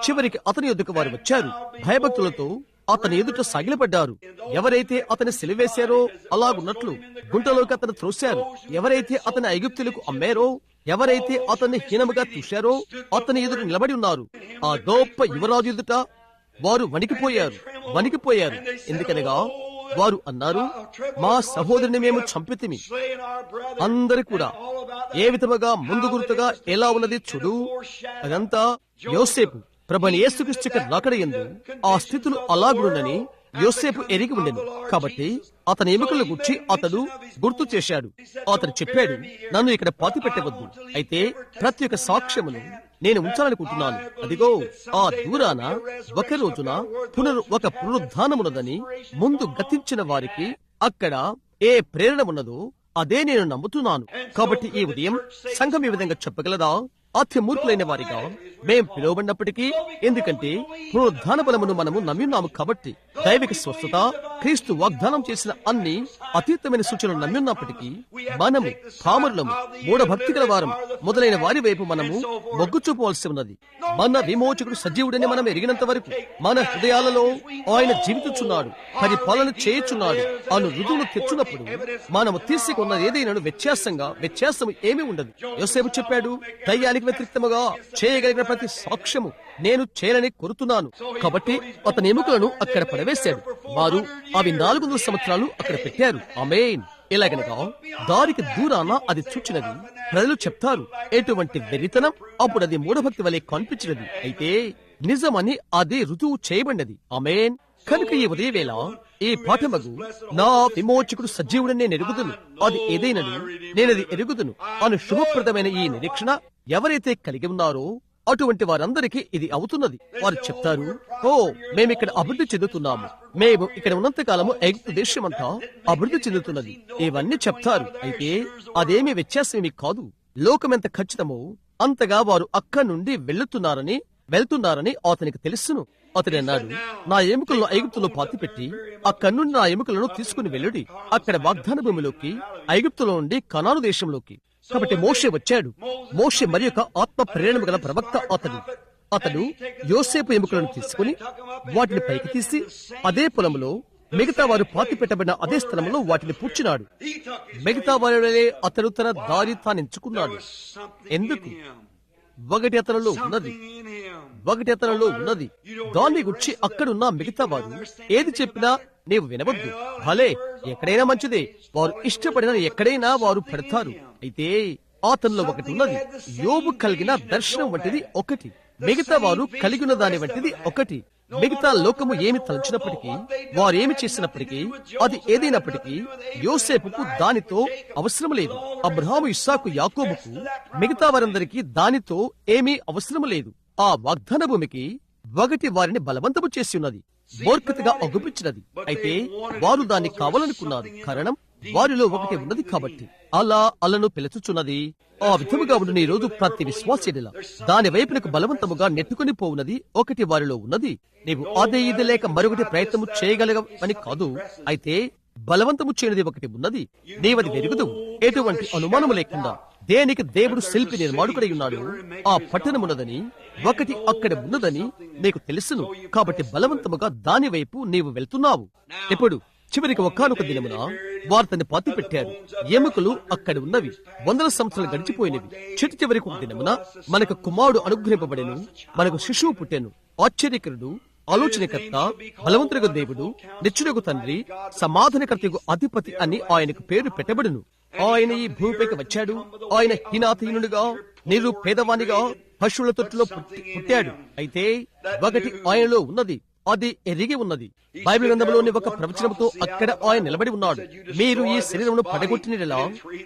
A: చివరికి అతని ఎదుక వారు వచ్చారు. భయభక్తులతో అతని ఎదుట సాగిలపడ్డారు. ఎవరైతే అతని సిలివేశారో అలాగున్నట్లు గుంటలోకి అతను త్రోశారు. ఎవరైతే అతని ఐగుప్తులకు అమ్మారో, ఎవరైతే అతన్ని హీనముగా చూశారో అతని ఎదుట నిలబడి ఉన్నారు. ఆ గొప్ప యువరాజు ఎదుట వారు వణికిపోయారు. ఎందుకనగా వారు అన్నారు, మా సహోదరుని మేము చంపితిమి. అందరు కూడా ఏ విధముగా ముందు గుర్తుగా ఎలా ఉన్నది చూడు. అదంతా యోసేపు ప్రభుని యేసుక్రీస్తు రాకడయందు ఆ స్థితులు అలాగుండని యోసేపు ఎరిగి ఉండెను. కాబట్టి అతని ఎముకల గురించి అతడు గుర్తు చేశాడు. అతడు చెప్పాడు, నన్ను ఇక్కడ పాతి పెట్టవద్దు, అయితే ప్రతి ఒక్క సాక్ష్యమును నేను ఉంచాలనుకుంటున్నాను. అదిగో ఆ దూరాన ఒక రోజున ఒక పునరుద్ధానమున్నదని ముందు గతించిన వారికి అక్కడ ఏ ప్రేరణ ఉన్నదో అదే నేను నమ్ముతున్నాను. కాబట్టి ఈ ఉదయం సంఘం ఈ విధంగా చెప్పగలదా? అత్యమూర్ఖులైన వారిగా మేం పిలువబడినప్పటికీ, ఎందుకంటే పునరుద్ధాన బలమును మనము నమ్మిన్నాము కాబట్టి దైవిక స్వస్థత, క్రీస్తు వాగ్దానం చేసిన అన్ని అతీతమైన సూచనలు నమ్మిన్నప్పటికీ మనము పామరులము, మూఢభక్తి గల వారం మొదలైన వారి వైపు మనము మొగ్గు చూపవలసి ఉన్నది. మన విమోచకుడు సజీవుడని మనం ఎరిగినంత వరకు మన హృదయాలలో ఆయన జీవించుచున్నాడు, పరిపాలన చేయుచున్నాడు అను రుజువును తెచ్చున్నప్పుడు మనము తీసుకున్న ఏదైనా వ్యత్యాసము ఏమీ ఉండదు. యోసేపు చెప్పాడు, దయ్యానికి వ్యతిరేక్తముగా చేయగలిగిన ప్రతి సాక్ష్యము నేను చేయాలని కోరుతున్నాను. కాబట్టి అతని ఎముకలను అక్కడ పడవేశాడు. వారు అవి 400 సంవత్సరాలు అక్కడ పెట్టారు. ఆమేన్. ఎలాగనగా దారికి దూరాన అది చూచినది. ప్రజలు చెప్తారు, ఎటువంటి వెర్రితనం, అప్పుడు అది మూఢభక్తి వలె కనిపించినది, అయితే నిజమని అది రుజువు చేయబడినది. ఆమేన్. కనుక ఈ ఉదయవేళ ఈ పాఠమగు నా విమోచకుడు సజీవుడని నేను ఎరుగుదును, అది ఏదైనను నేనది ఎరుగుదును అను శుభప్రదమైన ఈ నిరీక్షణ ఎవరైతే కలిగి ఉన్నారో అటువంటి వారందరికీ ఇది అవుతున్నది. వారు చెప్తారు, ఓ మేమిక్కడ అభివృద్ధి చెందుతున్నాము, మేము ఇక్కడ ఉన్నంత కాలము ఐగుప్తు దేశమంతా అభివృద్ధి చెందుతున్నది, ఇవన్నీ చెప్తారు. అయితే అదేమీ వ్యత్యాసమేమీ కాదు. లోకమెంత ఖచ్చితమో అంతగా వారు అక్కడి నుండి వెళ్తున్నారని అతనికి తెలుసును. అతడు అన్నాడు, నా ఎముకలను ఐగుప్తులో పాతిపెట్టి అక్కడి నుండి నా ఎముకలను తీసుకుని వెళ్ళుడి, అక్కడ వాగ్దాన భూమిలోకి, ఐగుప్తులో నుండి కనాను దేశంలోకి. కాబట్టి మోషే వచ్చాడు. మోషే మరి యొక్క ఆత్మ ప్రేరణ గల ప్రవక్త అతడు యోసేపు ఎముకలను తీసుకుని వాటిని పైకి తీసి అదే పొలంలో మిగతా వారు పాతి పెట్టబడిన అదే స్థలంలో వాటిని పూడ్చినాడు. మిగతా వారిలో అతడు తన దారి తాను ఎంచుకున్నాడు. ఎందుకు? ఒకటి అతనిలో ఉన్నది. దాన్ని గురించి అక్కడున్న మిగతా వారు ఏది చెప్పినా నీవు వినవద్దు. భలే, ఎక్కడైనా మంచిదే, వారు ఇష్టపడిన ఎక్కడైనా వారు పెడతారు. అయితే అతనిలో ఒకటి ఉన్నది. యోబు కలిగిన దర్శనం వంటిది ఒకటి, మిగతా వారు కలిగిన దాని వంటిది ఒకటి. మిగతా లోకము ఏమి తలచినప్పటికీ, వారేమి చేసినప్పటికీ, అది ఏదైనప్పటికీ యోసేపుకు దానితో అవసరం లేదు. అబ్రహాము, ఇస్సాకు, యాకోబుకు, మిగతా వారందరికీ దానితో ఏమీ అవసరం లేదు. ఆ వాగ్దాన భూమికి ఒకటి వారిని బలవంతము చేసి ఉన్నది, మూర్ఖతగా అగుపించినది. అయితే వారు దాన్ని కావాలనుకున్నారు. కారణం వారిలో ఒకటి ఉన్నది కాబట్టి అలను పిలుచుచున్నది. ఆ విధముగా ఉండి ఈ రోజు ప్రతి విశ్వాసీలా దాని వైపునకు బలవంతముగా నెట్టుకుని పోవున్నది ఒకటి వారిలో ఉన్నది. నీవు అదే ఇది లేక మరొకటి ప్రయత్నము చేయగలగని కాదు, అయితే బలవంతము చేయనిది ఒకటి ఉన్నది. నీవది వెరుగుదు. ఎటువంటి అనుమానము లేకుండా దేనికి దేవుడు శిల్పి నిర్మాణుడై ఉన్నాడు, ఆ పట్టణమున్నదని, ఒకటి అక్కడ ఉన్నదని నీకు తెలుసును. కాబట్టి బలవంతముగా దాని వైపు నీవు వెళ్తున్నావు. ఇప్పుడు చివరికి ఒకానొక దినమున వారు తన్ని పాతి పెట్టారు. ఎముకలు అక్కడ ఉన్నవి. 100 సంవత్సరాలు గడిచిపోయినవి. చివరికి ఒక దినమున మనకు కుమారుడు అనుగ్రహింపబడెను, మనకు శిశువు పుట్టెను. ఆశ్చర్యకరుడు, ఆలోచనకర్త, బలవంతుడగు దేవుడు, నిత్యుడగు తండ్రి, సమాధానకర్తకు అధిపతి అని ఆయనకు పేరు పెట్టబడును. ఆయన ఈ భూమిపైకి వచ్చాడు. ఆయన హీనాతహీనుడిగా, పేదవానిగా పశువుల తొట్టులో పుట్టాడు. అయితే ఒకటి ఆయనలో ఉన్నది, అది ఎరిగి ఉన్నది. బైబిల్ గ్రంథంలోని ఒక ప్రవచనంతో అక్కడ ఆయన నిలబడి ఉన్నాడు. మీరు ఈ శరీరమును పడగొట్టినలా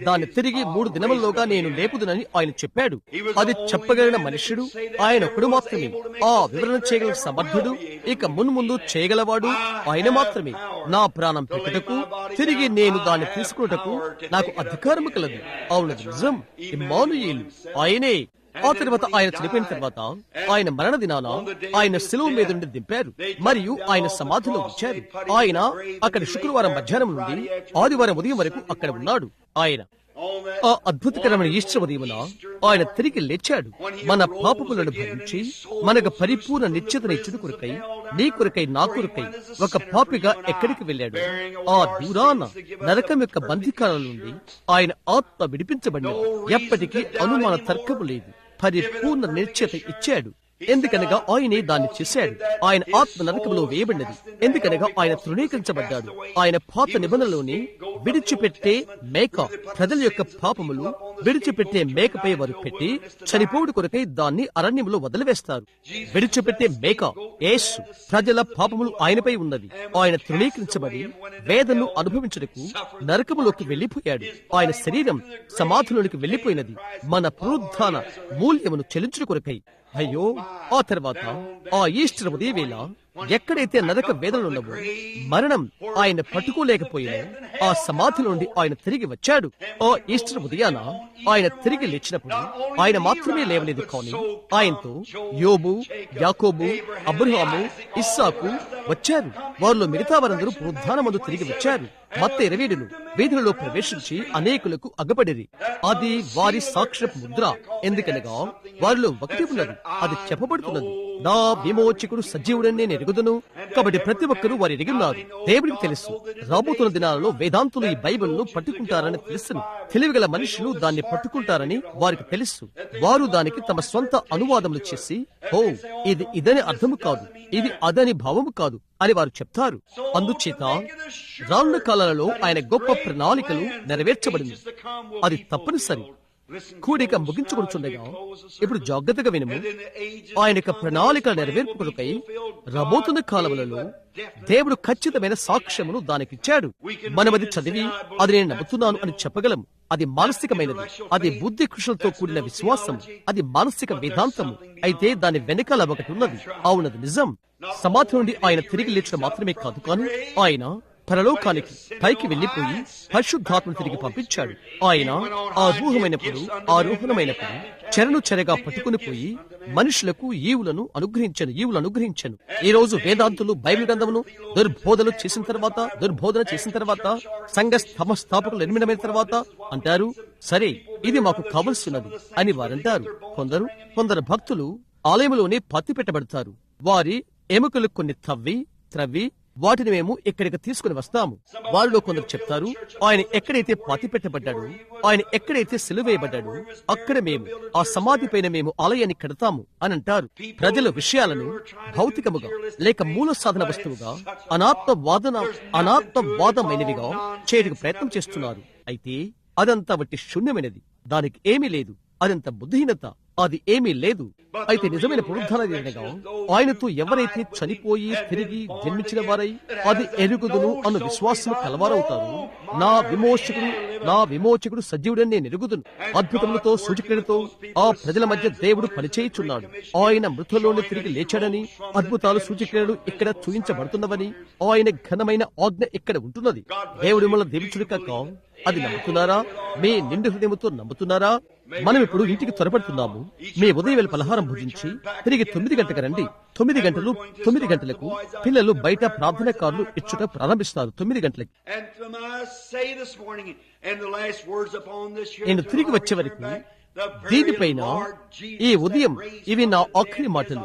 A: దాన్ని తిరిగి 3 దినముల్లోగా నేను లేపుదునని ఆయన చెప్పాడు. అది చెప్పగలిగిన మనుష్యుడు ఆయన ఒక్కడు మాత్రమే. ఆ వివరణ చేయగల సమర్థుడు, ఇక మున్ముందు చేయగలవాడు ఆయన మాత్రమే. నా ప్రాణం పెట్టుటకు, తిరిగి నేను దాన్ని తీసుకున్నటకు నాకు అధికారము కలదు. అవును, నిజం. ఇమ్మానుయేలు ఆయనే. ఆ తర్వాత ఆయన చనిపోయిన తర్వాత ఆయన మరణ దినాన ఆయన శిలువ మీద నుండి దింపారు మరియు ఆయన సమాధిలో ఉంచారు. ఆయన అక్కడ శుక్రవారం మధ్యాహ్నం నుండి ఆదివారం ఉదయం వరకు అక్కడ ఉన్నాడు. ఆయన ఆ అద్భుతకరమైన ఈస్టర్ ఉదయమున ఆయన తిరిగి లేచాడు. మన పాపములను భరించి మనకు పరిపూర్ణ నిశ్చితనిచ్చుడు కొరకై, నీ కొరకై, నా కొరకై ఒక పాపిగా ఎక్కడికి వెళ్ళాడు. ఆ దూరాన నరకం యొక్క బంధికాల నుండి ఆయన ఆత్మ విడిపించబడినది. ఎప్పటికీ అనుమాన తర్కము లేదు. పరిపూర్ణ నిశ్చయత ఇచ్చాడు. ఎందుకనగా ఆయనే దాన్ని చేశాడు. ఆయన ఆత్మ నరకంలో వేయబడినది. ఎందుకనగా ఆయన తృణీకరించబడ్డాడు. ఆయన పాత నిబంధనలోని విడిచిపెట్టే మేక, ప్రజల యొక్క పాపములు విడిచిపెట్టే మేకపై వారు పెట్టి చనిపోవుడు కొరకై దాన్ని అరణ్యంలో వదిలివేస్తారు. విడిచిపెట్టే మేక యేసు. ప్రజల పాపములు ఆయనపై ఉన్నది. ఆయన తృణీకరించబడి వేదనను అనుభవించుటకు నరకములోకి వెళ్లిపోయాడు. ఆయన శరీరం సమాధిలోనికి వెళ్లిపోయినది మన పునరుద్ధాన మూల్యమును చెల్లించుట కొరకై. అయ్యో, ఆ తర్వాత ఆ ఈస్టర్ ఉదయవేళ ఎక్కడైతే నరక వేదనలు ఉన్నవో, మరణం ఆయన పట్టుకోలేకపోయినా ఆ సమాధి నుండి ఆయన తిరిగి వచ్చాడు. ఆ ఈస్టర్ ఉదయాన ఆయన తిరిగి లేచినప్పుడు ఆయన మాత్రమే లేవలేదు, కానీ ఆయనతో యోబు, యాకోబు, అబ్రహాము, ఇస్సాకు, వచ్చారు. వారిలో మిగతా వారందరూ పునరుద్ధానమందు తిరిగి వచ్చారు. మత్తయి 27 వీధులలో ప్రవేశించి అనేకులకు అగ్గపడిరి. అది వారి సాక్ష్యపు ముద్ర. ఎందుకనగా వారిలో ఒకటి ఉన్నది, అది చెప్పబడుతున్నది, నా విమోచకుడు సజీవుడని నేను ఎరుగుదును. కాబట్టి ప్రతి ఒక్కరూ వారు ఎరిగిన్నారు. దేవుడికి తెలుసు రాబోతున్న దినాలలో వేదాంతులు ఈ బైబిల్ను పట్టుకుంటారని తెలుసును. తెలివిగల మనుషులు దాన్ని పట్టుకుంటారని వారికి తెలుసు. వారు దానికి తమ స్వంత అనువాదములు చేసి, ఓ ఇది ఇదని అర్థము కాదు, ఇది అదని భావము కాదు అని వారు చెప్తారు. అందుచేత రానున్న కాలాలలో ఆయన గొప్ప ప్రణాళికలు నెరవేర్చబడింది. అది తప్పనిసరి. కూడిక ముగించుకొనుచుండగా ఇప్పుడు జాగ్రత్తగా వినుము. ఆయన యొక్క ప్రణాళిక నెరవేర్పుకై రాబోతున్న కాలములలో దేవుడు ఖచ్చితమైన సాక్ష్యమును దానికిచ్చాడు. మనమది చదివి అది నేను నమ్ముతున్నాను అని చెప్పగలం. అది మానసికమైనది, అది బుద్ధి కృషులతో కూడిన విశ్వాసం, అది మానసిక వేదాంతము. అయితే దాని వెనకాల ఒకటి ఉన్నది. అవునది నిజం. సమాధి నుండి ఆయన తిరిగి లేచడం మాత్రమే కాదు, కానీ ఆయన పరలోకానికి పైకి వెళ్లిపోయి పరిశుద్ధాత్మను తిరిగి పంపించాడు. ఆయన ఆరోహణమైనప్పుడు చెరను చెరగా పట్టుకుని పోయి మనుషులకు ఈవులను అనుగ్రహించను. ఈ రోజు వేదాంతులు బైబిల్ గ్రంథమును దుర్బోధన చేసిన తర్వాత సంఘ స్థాపకులు నిర్మితమైన తర్వాత అంటారు, సరే ఇది మాకు కావలసినది అని వారంటారు. కొందరు భక్తులు ఆలయంలోనే పత్తి పెట్టబడతారు. వారి ఎముకలు కొన్ని త్రవ్వి వాటిని మేము ఇక్కడికి తీసుకుని వస్తాము. వారిలో కొందరు చెప్తారు, ఆయన ఎక్కడైతే పాతి పెట్టబడ్డాడు, ఆయన ఎక్కడైతే సిలువేయబడ్డాడు, అక్కడ మేము ఆ సమాధి పైన మేము ఆలయాన్ని కడతాము అని అంటారు. ప్రజల విషయాలను భౌతికముగా లేక మూల సాధన వస్తువుగా అనాత్మవాదమైనవిగా చేయడానికి ప్రయత్నం చేస్తున్నారు. అయితే అదంతా వట్టి శూన్యమైనది. దానికి ఏమీ లేదు. అదంత బుద్ధిహీనత. అది ఏమీ లేదు. అయితే నిజమైన పునరుద్ధరణ ఆయనతో ఎవరైతే చనిపోయి తిరిగి జన్మించిన వారై అది ఎరుగుదును అన్న విశ్వాసం కలవారవుతారు. నా విమోచకుడు సజీవుడని నేను ఎరుగుదును. అద్భుతములతో సూచక్రియలతో ఆ ప్రజల మధ్య దేవుడు పనిచేయుచున్నాడు. ఆయన మృతుల్లోనే తిరిగి లేచాడని, అద్భుతాలు సూచక్రియలు ఇక్కడ చూయించబడుతున్నవని, ఆయన ఘనమైన ఆజ్ఞ ఇక్కడ ఉంటున్నది. దేవుడు మిమ్మల్ని దీవించును కాక. అది నమ్ముతున్నారా? మీ నిండు హృదయముతో నమ్ముతున్నారా? మనం ఇప్పుడు ఇంటికి త్వరపడుతున్నాము. మీ ఉదయం వేళ పలహారం భుజించి తిరిగి 9 గంటలకు రండి. 9 గంటలకు పిల్లలు బయట ప్రార్థనకారులు ఇచ్చుట ప్రారంభిస్తారు. 9 గంటలకి నేను తిరిగి వచ్చే వరకు దీనిపైన ఈ ఉదయం ఇవి నా ఆఖరి మాటలు.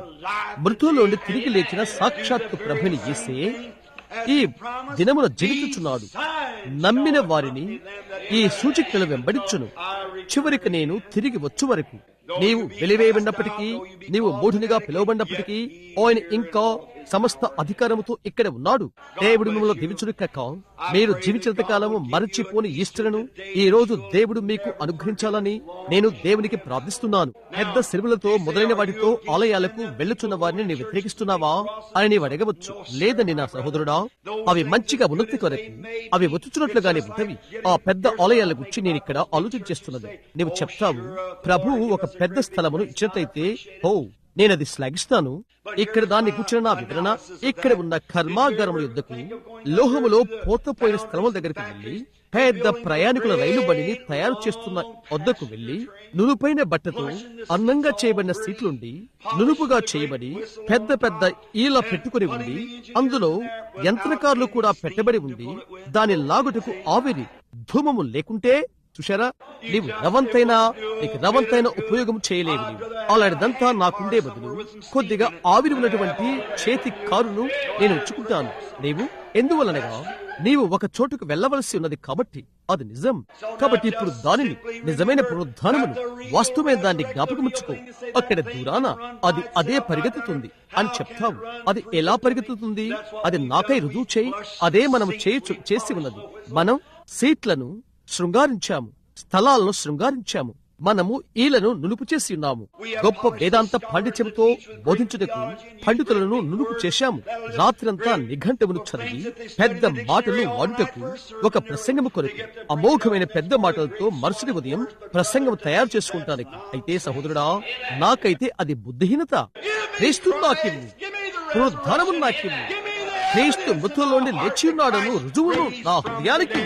A: మృతుల్లోని తిరిగి లేచిన సాక్షాత్తు ప్రభుని యేసే ఈ దినమున జీవించుచున్నాడు. నమ్మిన వారిని ఈ సూచక్రియలు వెంబడించును. చివరికి నేను తిరిగి వచ్చు వరకు నీవు వెలివేయబడినప్పటికీ, నీవు మూఢునిగా పిలువబడినప్పటికీ ఆయన ఇంకా సమస్త అధికారముతో ఇక్కడ ఉన్నాడు. దేవుడు మిమ్మల్ని దీవించును కాక. మీరు జీవించినంత కాలము మరచిపోని ఈస్టర్ను ఈ రోజు దేవుడు మీకు అనుగ్రహించాలని నేను దేవునికి ప్రార్థిస్తున్నాను. పెద్ద సిలువలతో మొదలైన వాటితో ఆలయాలకు వెళ్లుచున్న వారిని నీవు వ్యతిరేకిస్తున్నావా అని నీవు అడగవచ్చు. లేదని నా సహోదరుడా, అవి మంచిగా ఉన్నతి కొరకు అవి వచ్చుచున్నట్లుగానే ఉంటవి. ఆ పెద్ద ఆలయాల గురించి నేను ఇక్కడ ఆలోచన చేస్తున్నది. నీవు చెప్తావు, ప్రభువు ఒక పెద్ద స్థలమును ఇచ్చినట్లయితే నేనది శ్లాఘిస్తాను. ఇక్కడ దాన్ని కూర్చున్న నా వివరణ, ఇక్కడ ఉన్న కర్మాగారముల యుద్ధకు లోహములో పోతపోయిన స్థలముల దగ్గరికి వెళ్లి పెద్ద ప్రయాణికుల రైలు బండిని తయారు చేస్తున్న వద్దకు వెళ్లి నునుపైన బట్టతో అందంగా చేయబడిన సీట్లుండి నునుపుగా చేయబడి పెద్ద ఈల పెట్టుకుని ఉండి అందులో యంత్రకారులు కూడా పెట్టబడి ఉండి దాని లాగుటకు ఆవిరి ధూమము లేకుంటే చూశారా, నీకు రవంతైన ఉపయోగం చేయలేవు. అలాంటిదంతా నాకుండే బదులు కొద్దిగా ఆవిరి ఉన్నటువంటి చేతి కారును నేను ఉంచుకుంటాను. నీవు ఎందువలనగా నీవు ఒక చోటుకు వెళ్లవలసి ఉన్నది కాబట్టి అది నిజం. కాబట్టి ఇప్పుడు దానిని నిజమైన పునరుద్ధానమును వాస్తవమైన దాన్ని జ్ఞాపకముచ్చుకో. అక్కడ దూరాన అది అదే పరిగెత్తుతుంది అని చెప్తావు. అది ఎలా పరిగెత్తుతుంది? అది నాకై రుజువు చేయి. అదే మనం చేసి ఉన్నది. మనం సీట్లను శృంగారించాము, స్థలాలను శృంగారించాము, మనము ఈలను నునుపు చేసి ఉన్నాము. గొప్ప వేదాంత పాండిత్యంతో బోధించుటకు పండితులను నునుపు చేశాము. రాత్రంతా నిఘంటువును చదివి పెద్ద మాటలు వాడుటకు ఒక ప్రసంగము కొరకు అమోఘమైన పెద్ద మాటలతో మరుసటి ఉదయం ప్రసంగం తయారు చేసుకుంటానికి. అయితే సహోదరుడా, నాకైతే అది బుద్ధిహీనత. క్రీస్తు నాకివ్వు, పునరుద్ధానము నాకివ్వు. క్రీస్తు మృతుల్లోని లేచి ఉన్నాడను రుజువును నా హృదయానికి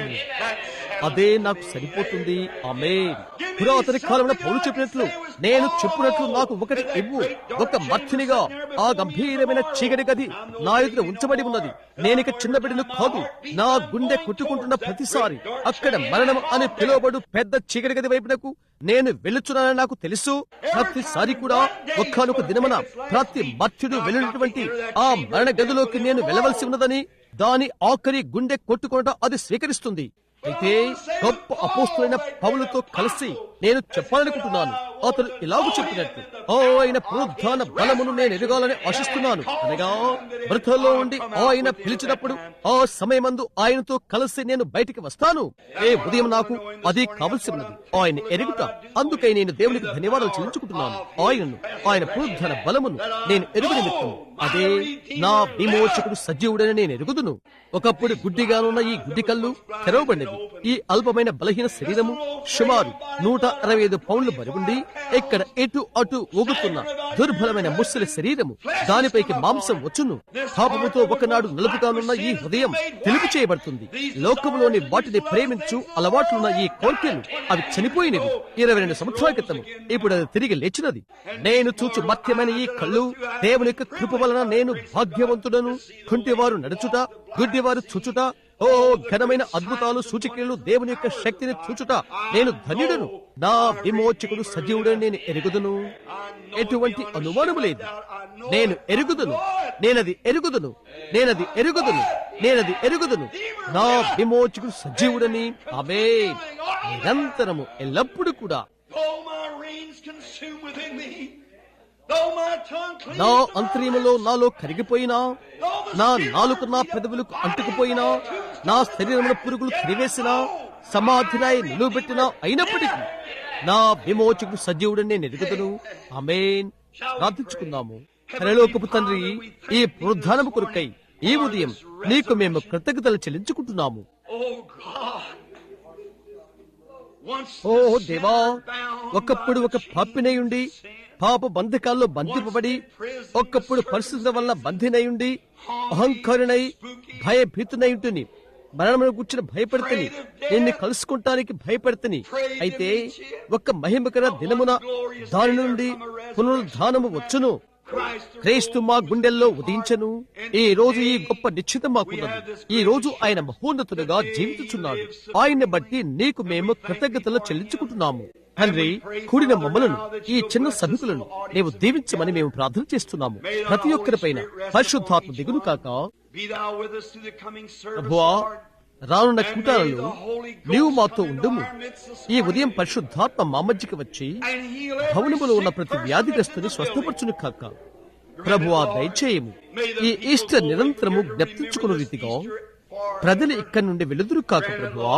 A: అదే నాకు సరిపోతుంది. ఆమేన్. పురాతన కాలంలో పౌలు చెప్పినట్లు నేను చెప్పినట్లు నాకు ఒకటి ఇవ్వు. ఒక మర్చినిగా ఆ గంభీరమైన చీకటి గది నా ఎదుట ఉంచబడి ఉన్నది. నేనిక చిన్న బిడ్డను కాదు. నా గుండె కొట్టుకుంటున్న ప్రతిసారి అక్కడ మరణం అని పిలువబడు పెద్ద చీకటి గది వైపునకు నేను వెళ్ళుచున్నానని నాకు తెలుసు. ప్రతిసారి కూడా ఒక్కనొక దినమున ప్రతి మర్చుడు వెళ్ళినటువంటి ఆ మరణ గదిలోకి నేను వెళ్ళవలసి ఉన్నదని దాని ఆఖరి గుండె కొట్టుకోవడం అది స్వీకరిస్తుంది. అయితే గొప్ప అపోస్తులైన పౌలుతో కలిసి నేను చెప్పాలనుకుంటున్నాను. అతను ఇలాగూ చెప్పినట్టు, ఆయన పునరుద్ధాన బలమును నేను ఎదగాలని ఆశిస్తున్నాను. అనగా మృతుల్లో ఉండి ఆయన పిలిచినప్పుడు ఆ సమయమందు ఆయనతో కలిసి నేను బయటికి వస్తాను. ఏ ఉదయం నాకు అది కావలసి ఉన్నది, ఆయన ఎరుగుట. అందుకై నేను దేవునికి ధన్యవాదాలు చెల్లించుకుంటున్నాను. ఆయన పునరుద్ధాన బలమును నేను ఎరుగు నిమిత్తం అదే నా విమోచకుడు సజీవుడని నేను ఎరుగుదును. ఒకప్పుడు గుడ్డిగానున్న ఈ గుడ్డి కళ్ళు తెరవబడినది. ఈ అల్పమైన బలహీన శరీరము సుమారు 165 పౌండ్లు బరువుండి ఇక్కడ ఎటు అటు ఊగుతున్న దుర్బలమైన ముసలి శరీరము, దానిపైకి మాంసం వచ్చును. పాపముతో ఒకనాడు నలుపుతానున్న ఈ హృదయం తెలుపు చేయబడుతుంది. లోకములోని వాటిని ప్రేమించు అలవాట్లున్న ఈ కోర్కెలు అవి చనిపోయినవి 22 సంవత్సరాల క్రితం. ఇప్పుడు అది తిరిగి లేచినది. నేను చూచు మత్యమైన ఈ కళ్ళు దేవుని యొక్క కృప వలన నేను భాగ్యవంతుడను. కుంటివారు నడుచుట, గుడ్డివారు చూచుట, ఘనమైన అద్భుతాలు సూచికలు దేవుని యొక్క శక్తిని చూచుట నేను ధన్యుడను. నా విమోచకుడు సజీవుడని నేను ఎరుగుదును. ఎటువంటి అనుమానము లేదు. నేను ఎరుగుదును. నేనది ఎరుగుదును. నేనది ఎరుగుదును. నేనది ఎరుగుదును. నా విమోచకుడు సజీవుడని. ఆమేన్. నిరంతరము ఎల్లప్పుడూ కూడా నా అంతర్యములో నాలో కరిగిపోయినా, నా నాలుక నా పెదవులకు అంటుకుపోయినా, నా శరీరంలో పురుగులు తిరివేసినా, సమాధిరాయి నిలువబెట్టినా అయినప్పటికీ నా విమోచకుడు సజీవుడని నేను ఎరుగుదును. ఆమేన్. ప్రార్థించుకుందాము. పరలోకపు తండ్రి, ఈ పునరుద్ధానము కొరకై ఈ ఉదయం నీకు మేము కృతజ్ఞతలు చెల్లించుకుంటున్నాము. ఓ దేవా, ఒకప్పుడు ఒక పాపినయుండి పాప బంధకాల్లో బంధింపబడి, ఒక్కప్పుడు పరిస్థితుల వల్ల బంధినయుండి అహంకారునై భయభీతునయుంటుని, మరణమును కూర్చుని భయపడుతుని, నిన్ను కలుసుకుంటానికి భయపడుతుని. అయితే ఒక్క మహిమకర దినమున దాని నుండి పునరుద్ధానము వచ్చును. క్రీస్తు మా గుండెల్లో ఉదయించను. ఈ రోజు ఈ గొప్ప నిశ్చితం మాకున్నది. ఈ రోజు ఆయన మహోన్నతుడుగా జీవించుచున్నాడు. ఆయన్ని బట్టి నీకు మేము కృతజ్ఞతలు చెల్లించుకుంటున్నాము. తండ్రి, కూడిన మమ్మలను, ఈ చిన్న సభికులను నీవు దీవించమని మేము ప్రార్థన చేస్తున్నాము. ప్రతి ఒక్కరిపైన పరిశుద్ధాత్మ దిగును కాక. ప్రభువా, రానున్న కూటాలలో నీవు మాతో ఉండుము. ఈ ఉదయం పరిశుద్ధాత్మ మా మధ్యకి వచ్చి భవనములో ఉన్న ప్రతి వ్యాధిగ్రస్తుని స్వస్థపరచును కాక. ప్రభువా, దయచేయము. ఈ ఈస్టర్ నిరంతరము జ్ఞప్తించుకున్న రీతిగా ప్రజలు ఇక్కడి నుండి వెలుదురు కాక. ప్రభువా,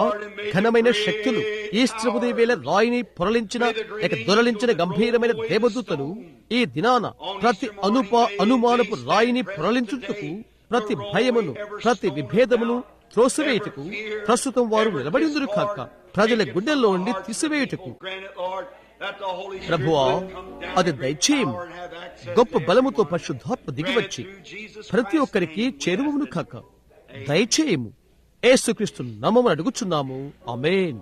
A: ఘనమైన శక్తులు ఈస్టర్ ఉదయ వేళ రాయిని పొరలించిన లేక దొరలించిన గంభీరమైన దేవదూతలు ఈ దినాన ప్రతి అనుమానపు రాయిని పొరలించుటకు, ప్రతి భయమును, ప్రతి విభేదమును త్రోసివేయుటకు ప్రస్తుతం వారు నిలబడిందురు కాక. ప్రజల గుండెల్లో ఉండి తీసివేయుటకు ప్రభువా, అది దయచేయము. గొప్ప బలముతో పరిశుద్ధాత్మ దిగివచ్చి ప్రతి ఒక్కరికి చేరువమును కాక. దయచేయము. యేసుక్రీస్తు నామమున అడుగుచున్నాము. ఆమేన్.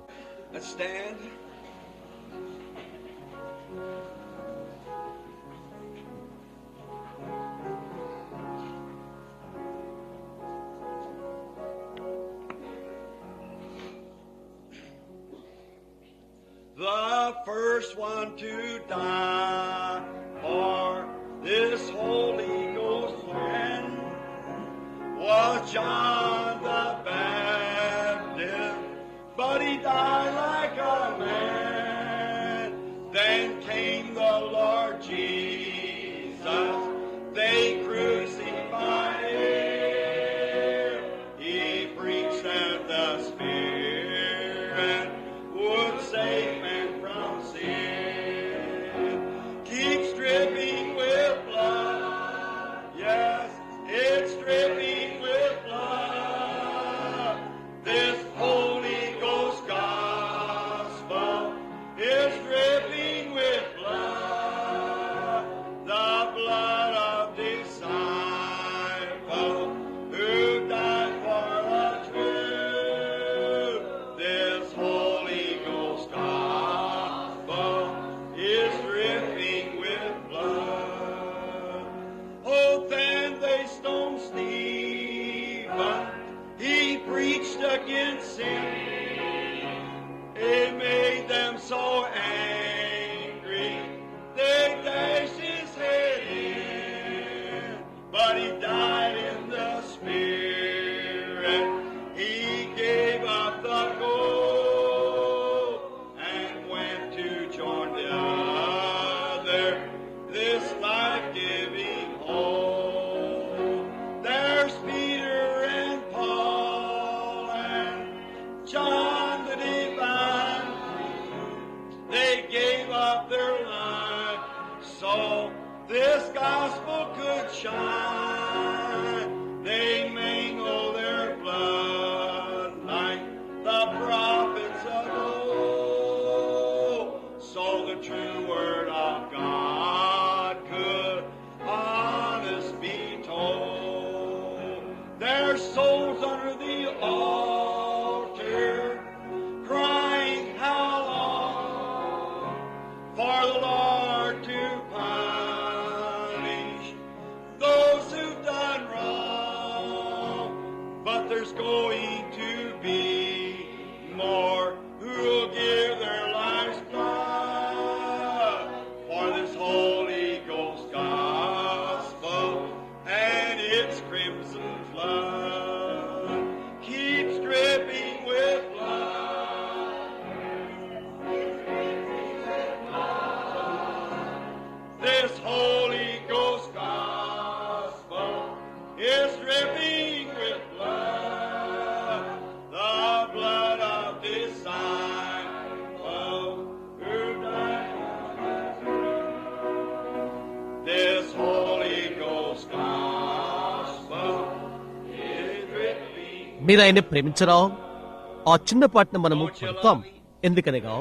B: The first one to die for this Holy Ghost friend was John the Baptist, but he died like a man. Then came the Lord Jesus, they crucified him. He preached that the Spirit would save man from sin. Keep stripping with blood, yes, it's dripping with blood. sin. It made them so angry, they dashed his head in. But he died in the Spirit. He gave up the gold and went to join the other, this life-giving home. There's Peter and Paul and John the Divine. They gave up their life so this gospel could shine. They mingle their blood like the prophets of old, so the true word of God could honest be told. Their souls under the altar, crying, how long for the Lord to punish those who've done wrong? But there's going to be more who'll give their lives blood for this Holy Ghost gospel and its crimson flood keeps dripping with blood. This Holy Ghost gospel is dripping with blood, the blood of disciples who died. This Holy Ghost gospel is dripping.
A: మీరు ఆయన ప్రేమించరా? ఆ చిన్న పాటను మనము పడతాం. ఎందుకనగా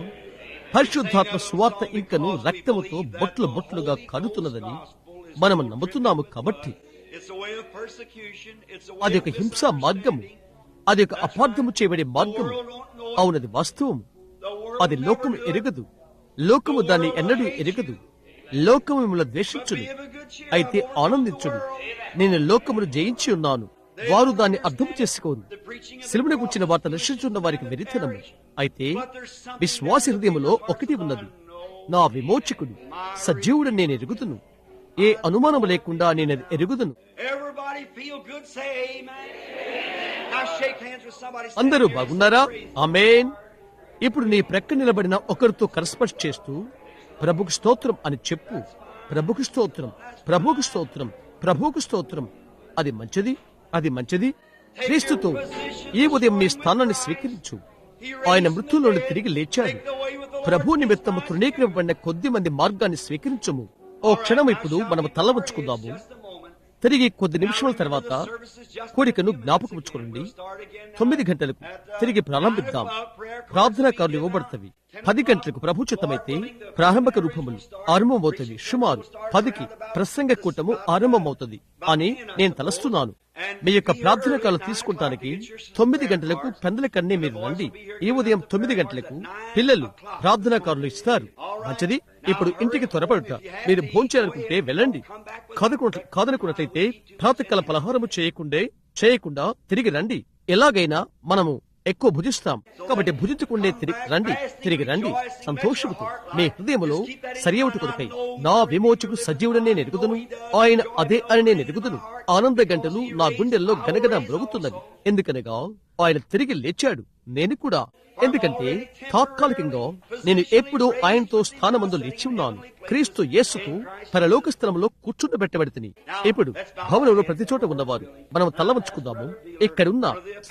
A: పరిశుద్ధాత్మ సువార్త ఇంకను రక్తముతో బొట్లు బొట్లుగా కడుతున్నదని మనము నమ్ముతున్నాము. కాబట్టి
B: It's a way of persecution. It's a
A: అది
B: way
A: ఒక
B: of
A: హింసా మార్గము, అది ఒక అపార్థము చేయబడే మార్గము. అవునది వాస్తవం.
B: the world.
A: అది లోకము ఎరగదు. లోకము దాన్ని ఎన్నడూ ఎరగదు. లోకము మిమ్మల్ని ద్వేషించును, అయితే ఆనందించుడు. నేను లోకమును జయించి ఉన్నాను. వారు దాన్ని అర్థం చేసుకోరు. సిలువను గుర్చిన వార్త నశించున్న వారికి వెరితనము. అయితే విశ్వాస హృదయములో ఒకటి ఉన్నది, నా విమోచకుడు సజీవుడని నేను ఎరుగుదును. ఏ అనుమానము లేకుండా నేను ఎరుగుదును.
B: Everybody feel good, say amen. Now shake hands with somebody. Say
A: అందరూ
B: amen.
A: బాగున్నారా? ఆమేన్. ఇప్పుడు నీ ప్రక్క నిలబడిన ఒకరితో కరస్పర్శ చేస్తూ ప్రభుకు స్తోత్రం అని చెప్పు. ప్రభుకు స్తోత్రం, ప్రభుకు స్తోత్రం, ప్రభుకు స్తోత్రం. అది మంచిది, అది మంచిది. క్రీస్తుతో ఈ ఉదయం నీ స్థానాన్ని స్వీకరించు. ఆయన మృత్యులోని తిరిగి లేచాడు. ప్రభు నిమిత్తము తృణీకరింపబడిన కొద్ది మంది మార్గాన్ని స్వీకరించము. ఓ క్షణం ఇప్పుడు మనము తల వంచుకుందాము. తిరిగి కొద్ది నిమిషాల తర్వాత కోరికను జ్ఞాపకం ఉంచుకోండి. 9 గంటలకు తిరిగి ప్రారంభిద్దాం. ప్రార్థనాకారులు ఇవ్వబడతవి. 10 గంటలకు ప్రభు చిత్తమైతే ప్రారంభక రూపములు ఆరంభమవుతుంది. సుమారు 10కి ప్రసంగ కూటము ఆరంభమవుతుంది అని నేను తలస్తున్నాను. మీ యొక్క ప్రార్థనకాలు తీసుకుంటానికి 9 గంటలకు పెందల కన్నే మీరు రండి. ఈ ఉదయం 9 గంటలకు పిల్లలు ప్రార్థనాకారులు ఇస్తారు. మంచిది. ఇప్పుడు ఇంటికి త్వరపడుట. మీరు భోంచేయాలనుకుంటే వెళ్ళండి. కాదనుకున్నట్లయితే ప్రాతకాల పలహారము చేయకుండా తిరిగి రండి. ఎలాగైనా మనము ఎక్కువ భుజిస్తాం కాబట్టి భుజించకుండే తిరిగి రండి సంతోషముతో. మీ హృదయములో సరియవుటి కొరకై నా విమోచకుడు సజీవుడని నేను ఎరుగుదును, ఆయన అదే అని నేను ఎరుగుదును. ఆనంద గంటలు నా గుండెల్లో గనగన మ్రోగుతున్నది. ఎందుకనగా ఆయన తిరిగి లేచాడు, నేను కూడా. ఎందుకంటే తాత్కాలికంగా నేను ఎప్పుడూ ఆయనతో స్థానమందు లేచి ఉన్నాను. క్రీస్తు యేసుకు పరలోక స్థలంలో కూర్చుండబెట్టబడితిని. ఇప్పుడు భవనంలో ప్రతి చోట ఉన్నవారు మనం తల్లవంచుకుందాము. ఇక్కడున్న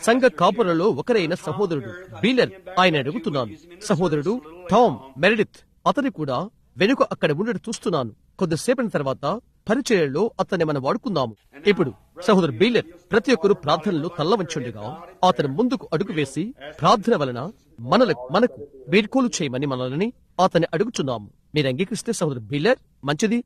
A: సంఘ కాపురలో ఒకరైన సహోదరుడు బీలర్ ఆయన అడుగుతున్నాను. సహోదరుడు టామ్ మెరిడిత్ అతని కూడా వెనుక అక్కడ ఉండడం చూస్తున్నాను. కొద్దిసేపటి తర్వాత పరిచర్యలో అతన్ని మనం వాడుకుందాము. ఇప్పుడు సహోదరు బీలర్ ప్రతి ఒక్కరు ప్రార్థనలు తల్లవంచుండగా అతను ముందుకు అడుగు వేసి ప్రార్థన వలన మనకు వీడ్కోలు చేయమని మనల్ని అతన్ని అడుగుచున్నాము. మీరు అంగీకరిస్తే సహోదరు బీలర్ మంచిది.